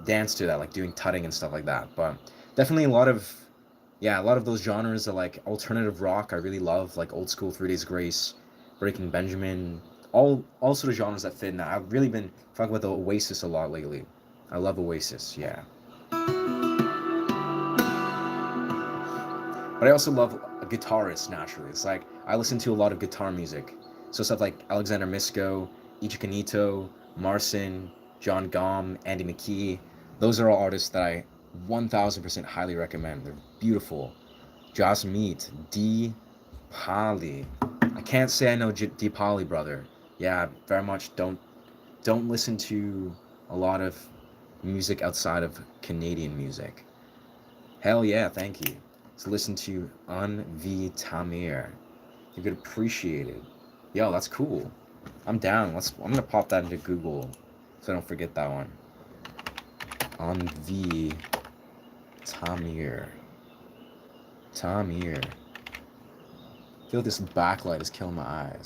dance to that, like doing tutting and stuff like that. But definitely a lot of those genres are like alternative rock. I really love like old school 3 Days Grace, Breaking Benjamin, all sort of genres that fit in that. I've really been talking about the Oasis a lot lately. I love Oasis, yeah. But I also love a guitarist naturally. It's like I listen to a lot of guitar music. So stuff like Alexander Misko, Ichi Kanito, Marcin, John Gom, Andy McKee. Those are all artists that I 1000% highly recommend. They're beautiful. Joss Meat, D. Polly. I can't say I know D. Polly, brother. Yeah, very much don't listen to a lot of music outside of Canadian music. Hell yeah, thank you. So listen to Unvi Tamir. You could appreciate it. Yo, that's cool. I'm down. I'm gonna pop that into Google so I don't forget that one. Unvi Tamir. Tamir. I feel this backlight is killing my eyes.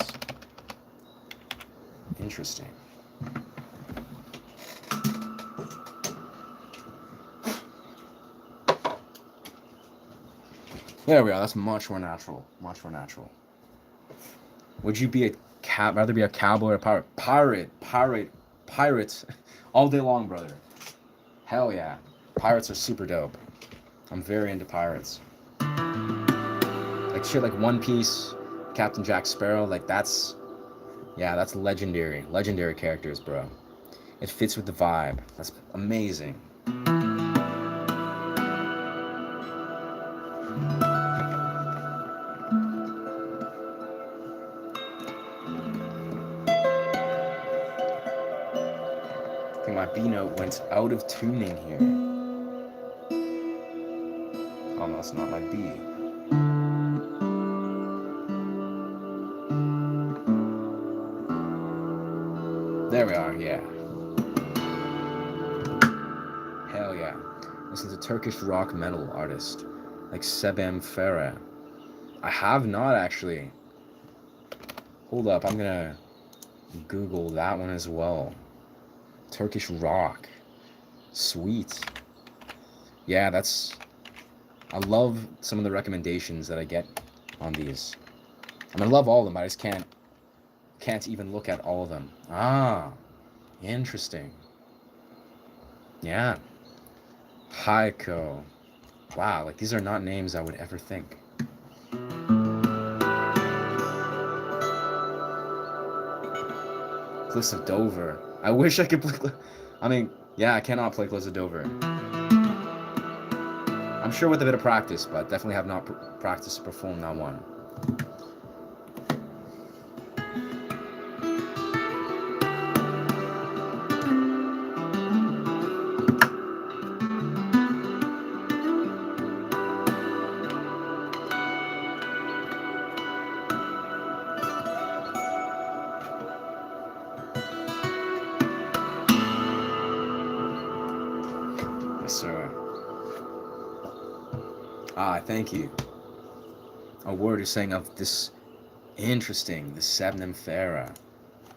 Interesting. There we are. That's much more natural. Much more natural. Would you be rather be a cowboy or a pirate? Pirates, all day long, brother. Hell yeah. Pirates are super dope. I'm very into pirates. Like shit like One Piece, Captain Jack Sparrow, like that's legendary. Legendary characters, bro. It fits with the vibe. That's amazing. My B note went out of tuning here. Oh no, that's not my B. There we are, yeah. Hell yeah. Listen to Turkish rock metal artist like Sebem Ferah. I have not actually. Hold up, I'm gonna Google that one as well. Turkish rock. Sweet. Yeah, I love some of the recommendations that I get on these. I mean, I love all of them, but I just can't even look at all of them. Ah, interesting. Yeah. Heiko. Wow, like these are not names I would ever think. Cliffs of Dover. I wish I could play. I mean, yeah, I cannot play Cliffs of Dover. I'm sure with a bit of practice, but definitely have not practiced to perform that one. Yes, sir. Ah, thank you. A word is saying of this interesting, the Sebnymphera.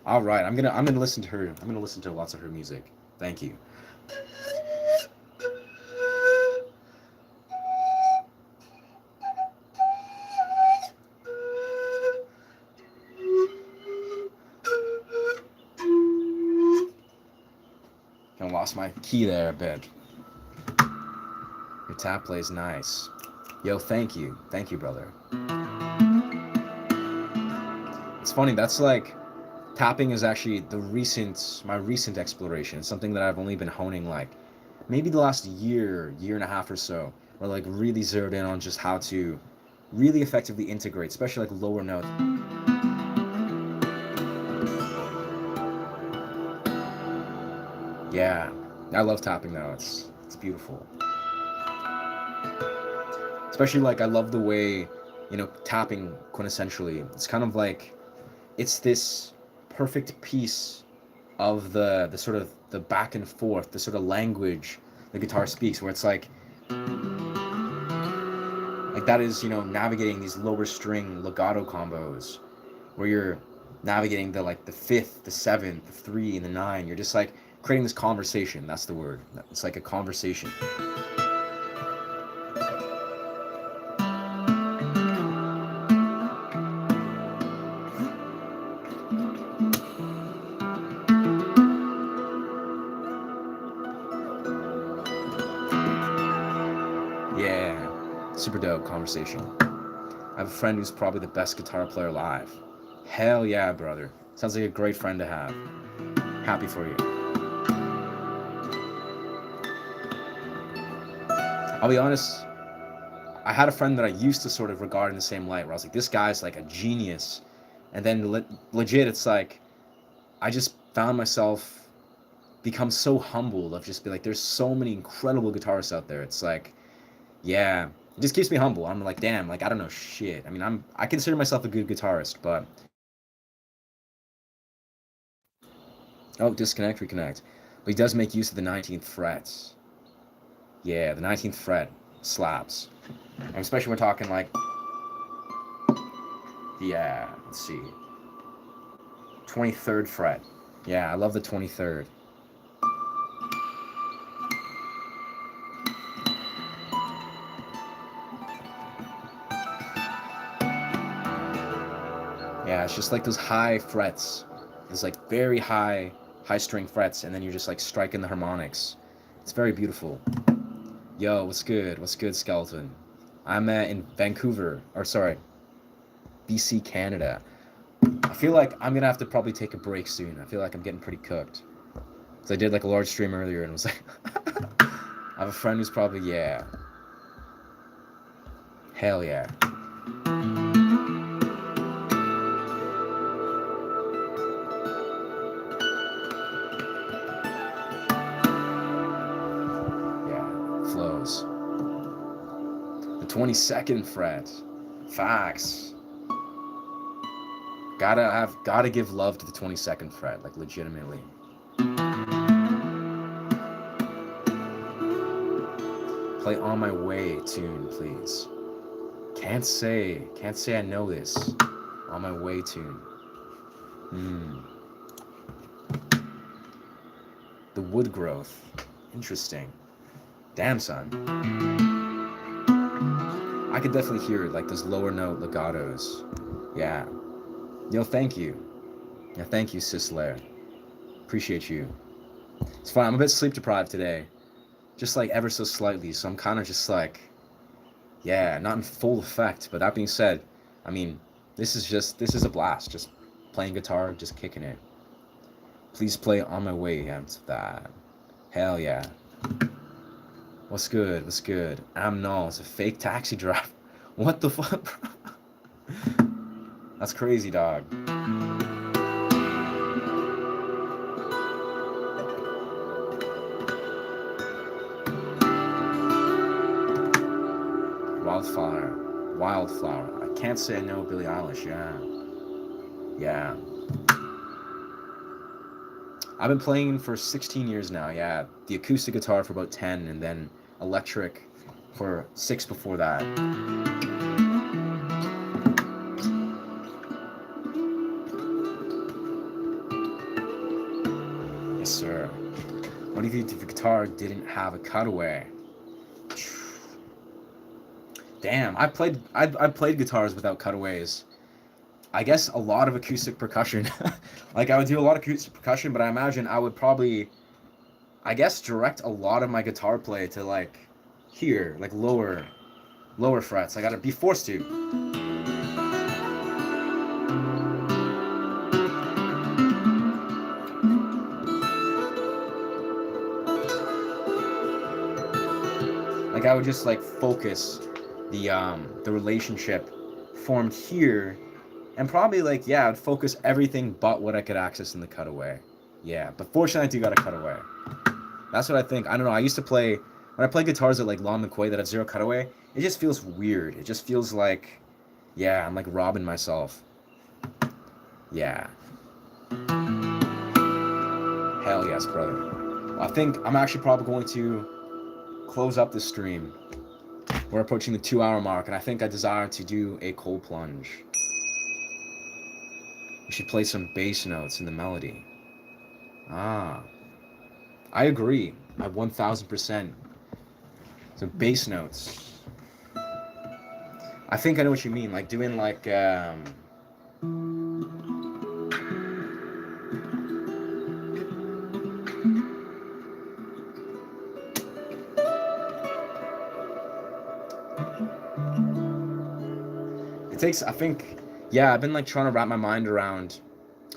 All right, I'm gonna listen to her. I'm gonna listen to lots of her music. Thank you. Kind of lost my key there a bit. Your tap plays nice. Yo, thank you, brother. It's funny. That's like tapping is actually my recent exploration. It's something that I've only been honing like maybe the last year and a half or so, where like really zeroed in on just how to really effectively integrate, especially like lower notes. Yeah, I love tapping though. It's beautiful. Especially like I love the way, tapping quintessentially. It's kind of like it's this perfect piece of the sort of the back and forth, the sort of language the guitar speaks, where it's like that is, navigating these lower string legato combos where you're navigating the fifth, the seventh, the three, and the nine. You're just like creating this conversation. That's the word. It's like a conversation. Yeah, super dope conversation. I have a friend who's probably the best guitar player alive. Hell yeah, brother. Sounds like a great friend to have. Happy for you. I'll be honest, I had a friend that I used to sort of regard in the same light, where I was like, this guy's like a genius. And then legit, it's like, I just found myself become so humbled of just be like, there's so many incredible guitarists out there. It's like, yeah, it just keeps me humble. I'm like, damn, like I don't know shit. I mean, I consider myself a good guitarist, but oh, disconnect, reconnect. But he does make use of the 19th frets. Yeah, the 19th fret slaps. And especially when we're talking like, yeah, let's see, 23rd fret. Yeah, I love the 23rd. Yeah, it's just like those high frets. It's like very high string frets, and then you're just like striking the harmonics. It's very beautiful. Yo, what's good? What's good, Skeleton? I'm in Vancouver, or sorry, BC, Canada. I feel like I'm gonna have to probably take a break soon. I feel like I'm getting pretty cooked. Cause I did like a large stream earlier and was like, I have a friend who's probably, yeah. Hell yeah. Yeah, flows. The 22nd fret. Facts. Gotta give love to the 22nd fret, like legitimately. Play On My Way tune, please. Can't say I know this. On My Way tune. The wood growth. Interesting. Damn, son. I could definitely hear it, like those lower note legatos. Yeah. Yo, thank you. Yeah, thank you, Sislair. Appreciate you. It's fine. I'm a bit sleep deprived today. Just like ever so slightly. So I'm kind of just like, yeah, not in full effect. But that being said, I mean, this is a blast. Just playing guitar, just kicking it. Please play On My Way out of that. Hell yeah. What's good? What's good? I'm Null. It's a fake taxi driver. What the fuck, bro? That's crazy, dog. Wildflower. I can't say I know Billie Eilish. Yeah. I've been playing for 16 years now. Yeah, the acoustic guitar for about 10, and then electric for 6 before that. Yes, sir. What do you think if the guitar didn't have a cutaway? Damn, I played guitars without cutaways. I guess a lot of acoustic percussion. Like I would do a lot of acoustic percussion, but I imagine I would probably, I guess, direct a lot of my guitar play to like here, like lower frets. I gotta be forced to. Like I would just like focus the relationship formed here, and probably like, yeah, I'd focus everything but what I could access in the cutaway. Yeah, but fortunately I do got a cutaway. That's what I think. I don't know. I used to play, when I play guitars at like Lon McQuay that have zero cutaway, it just feels weird. It just feels like, yeah, I'm like robbing myself. Yeah. Hell yes, brother. I think I'm actually probably going to close up this stream. We're approaching the 2-hour mark, and I think I desire to do a cold plunge. We should play some bass notes in the melody. I agree. 1000%. So bass notes. I think I know what you mean. Like doing like it takes, I think, yeah, I've been like trying to wrap my mind around,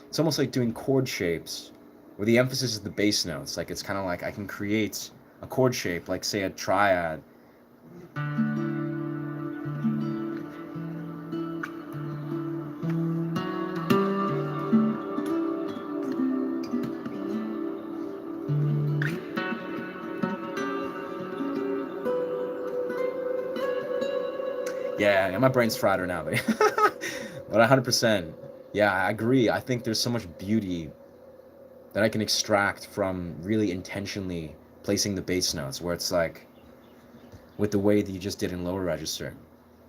it's almost like doing chord shapes where the emphasis is the bass notes. Like it's kind of like I can create a chord shape, like say a triad. Yeah, my brain's fried right now, but 100%. Yeah, I agree. I think there's so much beauty that I can extract from really intentionally placing the bass notes, where it's like with the way that you just did in lower register.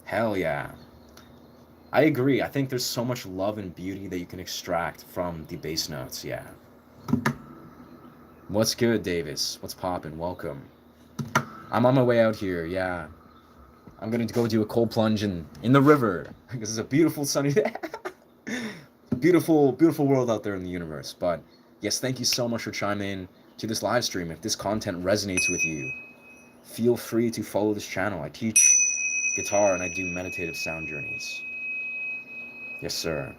Hell yeah. I agree. I think there's so much love and beauty that you can extract from the bass notes. Yeah. What's good, Davis? What's poppin'? Welcome. I'm on my way out here. Yeah. I'm gonna go do a cold plunge in the river because it's a beautiful sunny day. Beautiful world out there in the universe. But yes, thank you so much for chiming in to this live stream. If this content resonates with you, feel free to follow this channel. I teach guitar and I do meditative sound journeys. Yes, sir.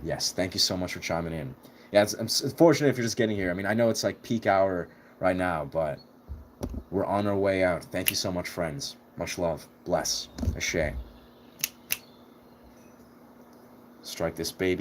Yes, thank you so much for chiming in. Yeah, it's fortunate if you're just getting here. I mean, I know it's like peak hour right now, but we're on our way out. Thank you so much, friends. Much love. Bless. Ashe. Strike this baby.